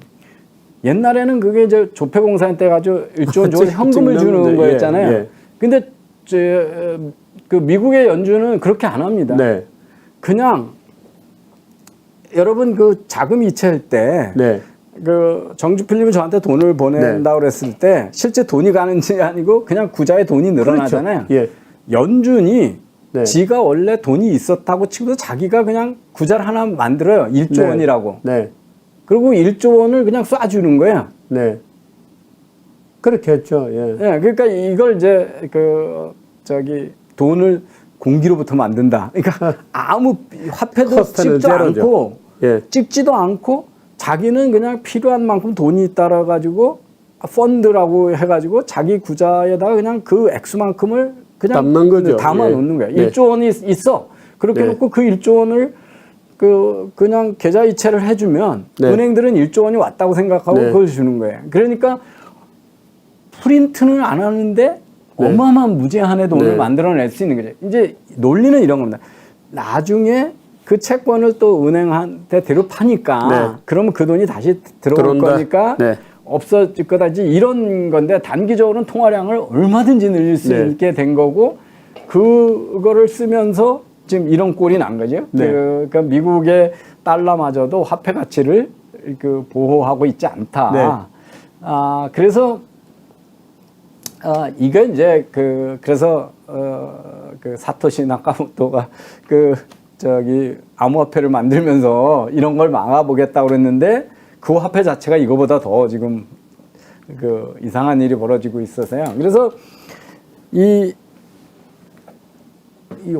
옛날에는 그게 이제 조폐공사한테 때 가지고 1조 원 줘서 현금을 주는 찍는, 거였잖아요. 예. 근데 그 미국의 연준은 그렇게 안 합니다. 네. 그냥 여러분 그 자금 이체할 때 네. 그 정주 필름이 저한테 돈을 보낸다고 그랬을 때 실제 돈이 가는지 아니고 그냥 구자에 돈이 늘어나잖아요. 그렇죠. 예. 연준이 네. 지가 원래 돈이 있었다고 치고도 자기가 그냥 구자를 하나 만들어요. 1조 네. 원이라고. 네. 그리고 1조 원을 그냥 쏴주는 거야. 네. 그렇게 했죠. 예. 예, 그러니까 이걸 이제 돈을 공기로부터 만든다. 그러니까 아무 화폐도 코스트는 찍지도 제로죠. 않고 예. 찍지도 않고 자기는 그냥 필요한 만큼 돈이 있다라 가지고 펀드라고 해가지고 자기 구자에다가 그냥 그 액수만큼을 그냥 담는 거죠. 담아 예. 놓는 거야. 네. 1조 원이 있어. 그렇게 네. 놓고 그 1조 원을 그냥 계좌 이체를 해주면 네. 은행들은 1조 원이 왔다고 생각하고 네. 그걸 주는 거예요. 그러니까 프린트는 안 하는데 네. 어마어마한 무제한의 돈을 네. 만들어낼 수 있는 거죠. 이제 논리는 이런 겁니다. 나중에 그 채권을 또 은행한테 대로파니까 네. 그러면 그 돈이 다시 들어올 들어온다. 거니까 네. 없어질 거다지 이런 건데 단기적으로는 통화량을 얼마든지 늘릴 수 네. 있게 된 거고 그거를 쓰면서 지금 이런 꼴이 난 거죠. 네. 그러니까 미국의 달러마저도 화폐 가치를 그 보호하고 있지 않다. 네. 그래서 이게 이제 그래서 그 사토시 나카모토가 저기 암호화폐를 만들면서 이런 걸 막아보겠다고 그랬는데 그 화폐 자체가 이거보다 더 지금 그 이상한 일이 벌어지고 있어서요. 그래서 이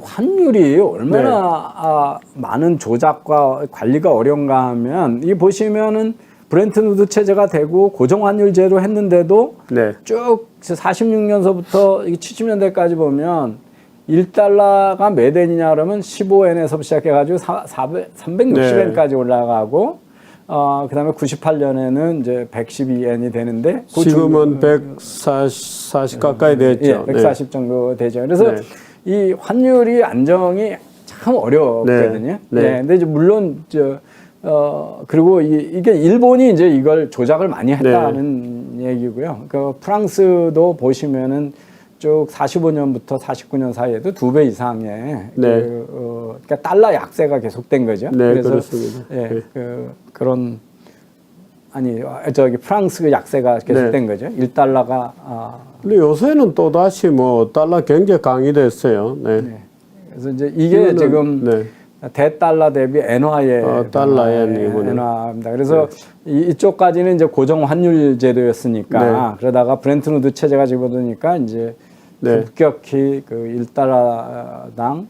환율이 얼마나 많은 조작과 관리가 어려운가 하면 이 보시면은 브렌트 누드 체제가 되고 고정 환율제로 했는데도 네. 쭉 46년서부터 70년대까지 보면 1달러가 몇 엔이냐 그러면 15엔에서 시작해가지고 360엔까지 올라가고 그다음에 98년에는 이제 112엔이 되는데 지금은 140 가까이 됐죠. 예, 140 정도 되죠. 그래서 이 환율이 안정이 참 어렵거든요. 네. 근데 이제 물론 그리고 이게 일본이 이제 이걸 조작을 많이 했다는 얘기고요. 그 프랑스도 보시면은 쭉 45년부터 49년 사이에도 2배 이상의 그러니까 달러 약세가 계속된 거죠. 네, 그래서 그렇습니다. 그런 저기 프랑스 약세가 계속된 거죠. 1달러가 근데 요새는 또 다시 뭐 달러 굉장히 강의됐어요. 네. 그래서 이제 이게 지금 대달러 대비 엔화의 달러엔 이번에. 엔화입니다. 그래서 이쪽까지는 이제 고정 환율 제도였으니까 그러다가 브렌트 누드 체제가 집어드니까 이제 급격히 그 1달러당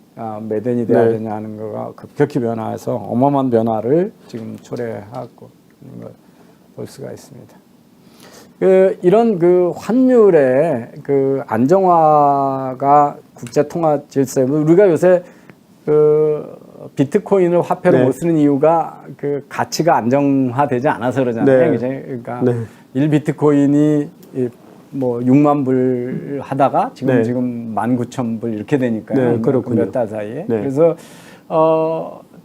몇 엔이 돼야 되냐 하는 거가 급격히 변화해서 어마어마한 변화를 지금 초래하고 있는 걸 볼 수가 있습니다. 이런 그 환율의 그 안정화가 국제 통화 질서에 우리가 요새 그 비트코인을 화폐로 못 쓰는 이유가 그 가치가 안정화되지 않아서 그러잖아요. 그러니까 1비트코인이 뭐 6만 불 하다가 지금 19,000불 이렇게 되니까요. 그렇군요. 몇 달 사이에. 그래서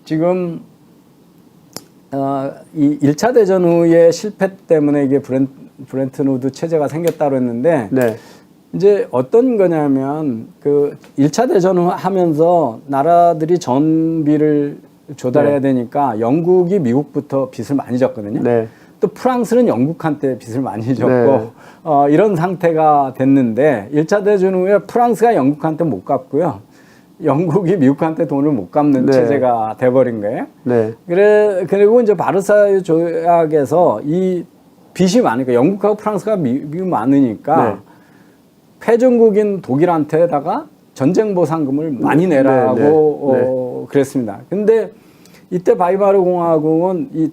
지금 이 1차 대전 후의 실패 때문에 이게 브렌트 누드 체제가 생겼다고 했는데 이제 어떤 거냐면 그 1차 대전 후 하면서 나라들이 전비를 조달해야 되니까 영국이 미국부터 빚을 많이 졌거든요. 또 프랑스는 영국한테 빚을 많이 졌고 이런 상태가 됐는데 1차 대전 후에 프랑스가 영국한테 못 갚고요. 영국이 미국한테 돈을 못 갚는 체제가 돼버린 거예요. 그리고 이제 바르사유 조약에서 이 빚이 많으니까 영국하고 프랑스가 미국 많으니까 패전국인 독일한테다가 전쟁 보상금을 많이 내라고 그랬습니다. 근데 이때 바이마르 공화국은 이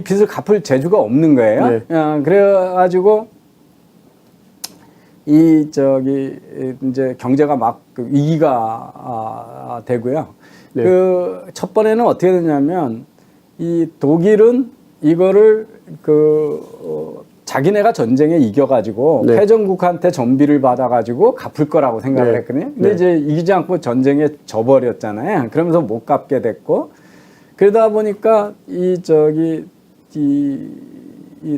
빚을 갚을 재주가 없는 거예요. 그래가지고 이제 경제가 막 위기가 되고요. 그 첫 번에는 어떻게 되냐면 이 독일은 이거를 자기네가 전쟁에 이겨가지고 패전국한테 전비를 받아가지고 갚을 거라고 생각을 했거든요. 근데 이제 이기지 않고 전쟁에 져버렸잖아요. 그러면서 못 갚게 됐고 그러다 보니까 이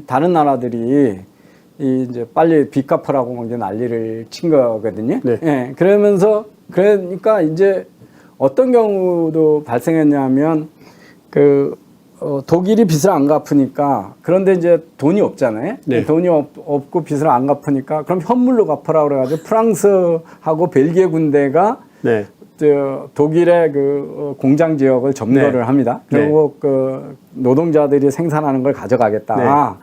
다른 나라들이 이제 빨리 빚 갚으라고 이제 난리를 친 거거든요. 그러니까 이제 어떤 경우도 발생했냐면 독일이 빚을 안 갚으니까 그런데 이제 돈이 없잖아요. 돈이 없고 빚을 안 갚으니까 그럼 현물로 갚으라 그래가지고 프랑스하고 벨기에 군대가 독일의 그 공장 지역을 점거를 합니다. 그리고 그 노동자들이 생산하는 걸 가져가겠다.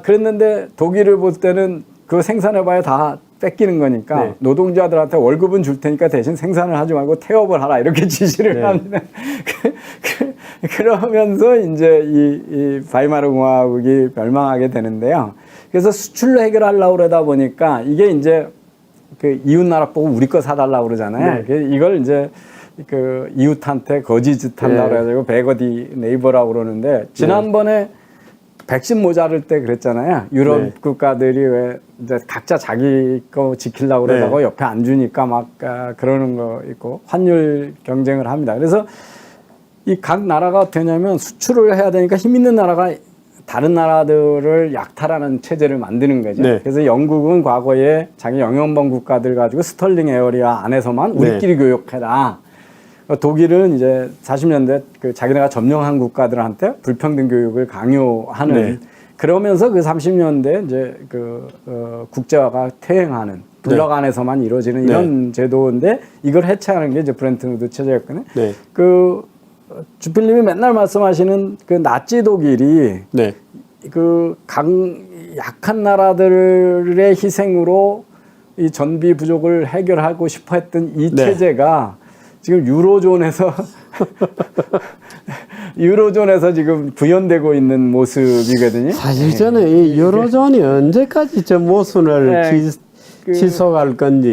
그랬는데 독일을 볼 때는 그거 생산해봐야 다 뺏기는 거니까 노동자들한테 월급은 줄 테니까 대신 생산을 하지 말고 태업을 하라 이렇게 지시를 합니다. 그러면서 이제 이 바이마르 공화국이 멸망하게 되는데요. 그래서 수출로 해결하려고 그러다 보니까 이게 이제 그 이웃 나라 보고 우리 거 사달라고 그러잖아요. 이걸 이제 그 이웃한테 거지짓 한다고 그래가지고 베거디 네이버라고 그러는데 지난번에 백신 모자랄 때 그랬잖아요. 유럽 국가들이 왜 이제 각자 자기 거 지키려고 그러다가 옆에 안 주니까 막 그러는 거 있고 환율 경쟁을 합니다. 그래서 이 각 나라가 어떻게 하냐면 수출을 해야 되니까 힘 있는 나라가 다른 나라들을 약탈하는 체제를 만드는 거죠. 네. 그래서 영국은 과거에 자기 영연방 국가들 가지고 스털링 에어리아 안에서만 우리끼리 교육해라. 독일은 이제 40년대 그 자기네가 점령한 국가들한테 불평등 교육을 강요하는 네. 그러면서 그 30년대 이제 그 국제화가 퇴행하는 블록 안에서만 이루어지는 이런 제도인데 이걸 해체하는 게 이제 브렌튼 우드 체제였거든요. 네. 그 주필님이 맨날 말씀하시는 그 나치 독일이 네. 그 약한 나라들의 희생으로 이 전비 부족을 해결하고 싶어 했던 이 네. 체제가 지금 유로존에서 유로존에서 지금 구현되고 있는 모습이거든요. 사실 저는 이 유로존이 언제까지 저 모순을 네. 지속할 건지.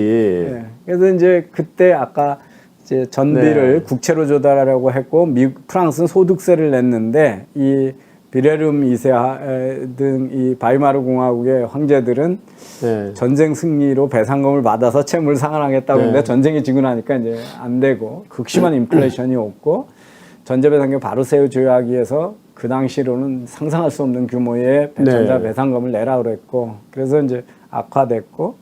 네. 그래서 이제 그때 아까 이제 전비를 네. 국채로 조달하려고 했고 프랑스는 소득세를 냈는데 이 비레름 2세 등 이 바이마르 공화국의 황제들은 네. 전쟁 승리로 배상금을 받아서 채무를 상환하겠다고 네. 했는데 전쟁이 지고 나니까 이제 안 되고 극심한 인플레이션이 없고 전제배상금 바로 세우 조약위에서 그 당시로는 상상할 수 없는 규모의 전자 배상금을 내라 그랬고 그래서 이제 악화됐고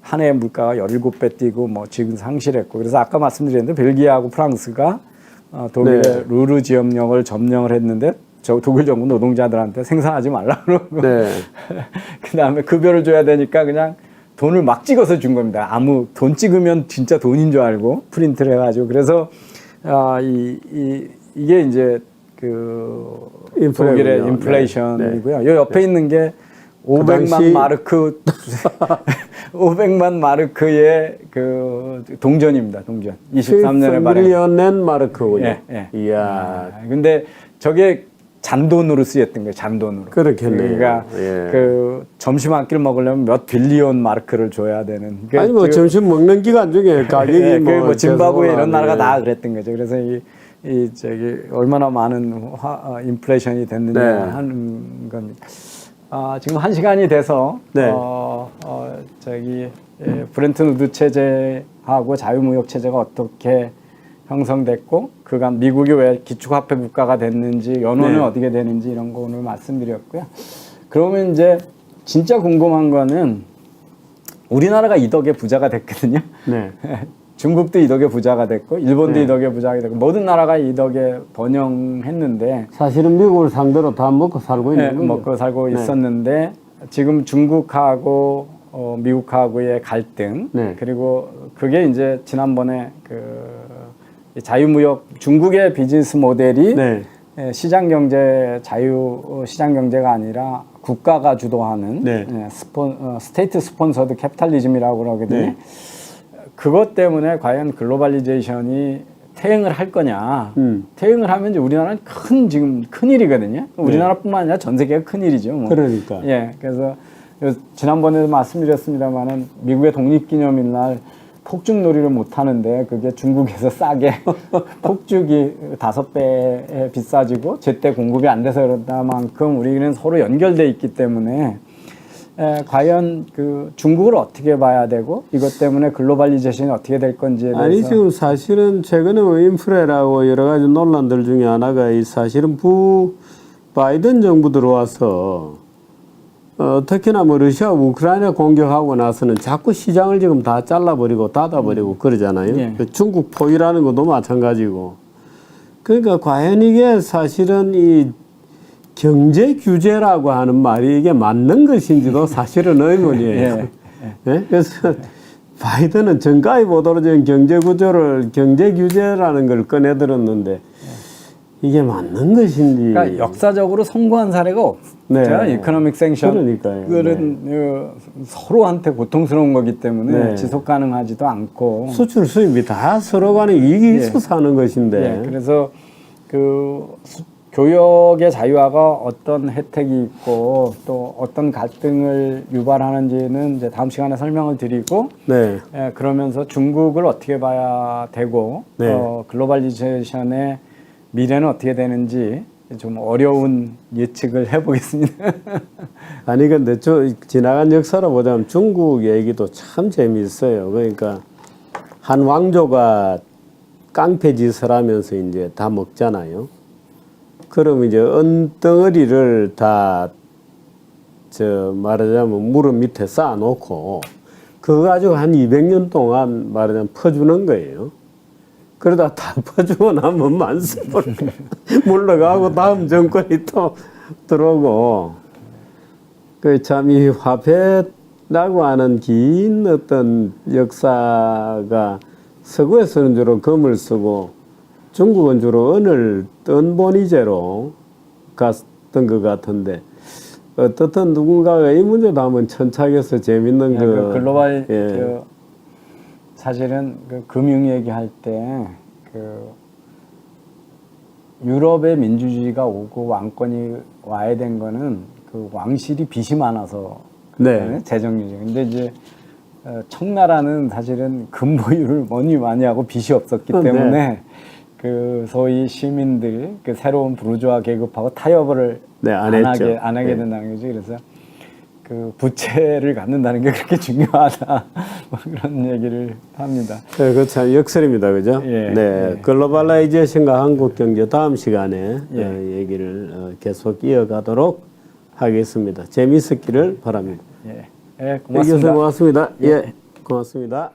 한 해의 물가가 17배 뛰고 뭐 지금 상실했고 그래서 아까 말씀드렸는데 벨기에하고 프랑스가 독일의 루르 지역령을 점령을 했는데 저 독일 정부 노동자들한테 생산하지 말라 그러고 그다음에 급여를 줘야 되니까 그냥 돈을 막 찍어서 준 겁니다. 아무 돈 찍으면 진짜 돈인 줄 알고 프린트를 해가지고 그래서 이게 이제 그 독일의 인플레이션이고요. 요 옆에 있는 게 500만 마르크 500만 마르크의 그 동전입니다. 동전. 23년에 발행. 밀리언 마르크군요. 예, 예. 이야. 근데 저게 잔돈으로 쓰였던 거예요. 잔돈으로. 그렇겠네요. 그러니까 예. 그 점심 한 끼를 먹으려면 몇 빌리언 마르크를 줘야 되는. 그러니까 아니 뭐 점심 먹는 기간 중에 가격이 예, 뭐 짐바브웨 이런 나라가 예. 다 그랬던 거죠. 그래서 이 저기 얼마나 많은 인플레이션이 됐느냐 하는 겁니다. 지금 1시간이 돼서 저기 브렌튼 우드 체제하고 자유무역 체제가 어떻게 형성됐고 그간 미국이 왜 기축화폐 국가가 됐는지 연원은 어떻게 되는지 이런 거 오늘 말씀드렸고요. 그러면 이제 진짜 궁금한 거는 우리나라가 이 덕에 부자가 됐거든요. 네. 중국도 이 덕에 부자가 됐고 일본도 이 덕에 부자가 됐고 모든 나라가 이 덕에 번영했는데 사실은 미국을 상대로 다 먹고 살고 있는 거죠. 먹고 살고 있었는데 지금 중국하고 미국하고의 갈등 그리고 그게 이제 지난번에 그 자유무역 중국의 비즈니스 모델이 시장 경제 자유 시장 경제가 아니라 국가가 주도하는 스테이트 스폰서드 캐피탈리즘이라고 그러거든요. 그것 때문에 과연 글로벌리제이션이 퇴행을 할 거냐? 퇴행을 하면 이제 우리나라는 지금 큰 일이거든요. 우리나라뿐만 아니라 전 세계가 큰 일이죠. 뭐. 그러니까. 예, 그래서 지난번에도 말씀드렸습니다만은 미국의 독립기념일 날 폭죽놀이를 못 하는데 그게 중국에서 싸게 폭죽이 5배 비싸지고 제때 공급이 안 돼서 그런다 만큼 우리는 서로 연결돼 있기 때문에 과연 그 중국을 어떻게 봐야 되고 이것 때문에 글로벌리제이션이 어떻게 될 건지에 대해서 아니 지금 사실은 최근에 뭐 인프레라고 여러 가지 논란들 중에 하나가 이 사실은 바이든 정부 들어와서 특히나 뭐 러시아 우크라이나 공격하고 나서는 자꾸 시장을 지금 다 잘라버리고 닫아버리고 그러잖아요. 그 중국 포위라는 것도 마찬가지고. 그러니까 과연 이게 사실은 이 경제 규제라고 하는 말이 이게 맞는 것인지도 사실은 의문이에요. 네? 그래서 바이든은 정가의 보도로적인 경제 규제라는 걸 꺼내들었는데 이게 맞는 것인지. 그러니까 역사적으로 성공한 사례가 없죠. 이코노믹 생션. 그거는 서로한테 고통스러운 거기 때문에 지속 가능하지도 않고. 수출 수입이 다 서로 간에 이익이 있어서 하는 것인데. 그래서 교역의 자유화가 어떤 혜택이 있고 또 어떤 갈등을 유발하는지는 이제 다음 시간에 설명을 드리고 그러면서 중국을 어떻게 봐야 되고 글로벌리제이션의 미래는 어떻게 되는지 좀 어려운 예측을 해보겠습니다. 아니 근데 지나간 역사로 보자면 중국 얘기도 참 재미있어요. 그러니까 한 왕조가 깡패 짓을 하면서 이제 다 먹잖아요. 그럼 이제 은덩어리를 다 말하자면 무릎 밑에 쌓아놓고 그거 가지고 한 200년 동안 말하자면 퍼주는 거예요. 그러다 다 퍼주고 나면 만세로 물러가고 다음 정권이 또 들어오고 그 참 이 화폐라고 하는 긴 어떤 역사가 서구에서는 주로 금을 쓰고 중국은 주로 은을 뜬본이제로 갔던 것 같은데 어떻든 누군가가 이 문제도 한번 천착해서 재밌는 그 글로벌 예. 사실은 그 금융 얘기할 때 그 유럽의 민주주의가 오고 왕권이 와야 된 거는 그 왕실이 빚이 많아서 네. 재정 유지. 근데 이제 청나라는 사실은 금보유를 많이 하고 빚이 없었기 때문에 네. 그 소위 시민들 그 새로운 부르주아 계급하고 타협을 네, 안 했죠. 안 하게 네. 된다는 거죠. 그래서 그 부채를 갖는다는 게 그렇게 중요하다 뭐 그런 얘기를 합니다. 네, 그 참 역설입니다, 그죠? 예, 네, 예. 글로벌라이제이션과 한국 경제 다음 시간에 예. 얘기를 계속 이어가도록 하겠습니다. 재미있었기를 바랍니다. 예, 예 네, 교수님 고맙습니다. 고맙습니다. 예, 고맙습니다.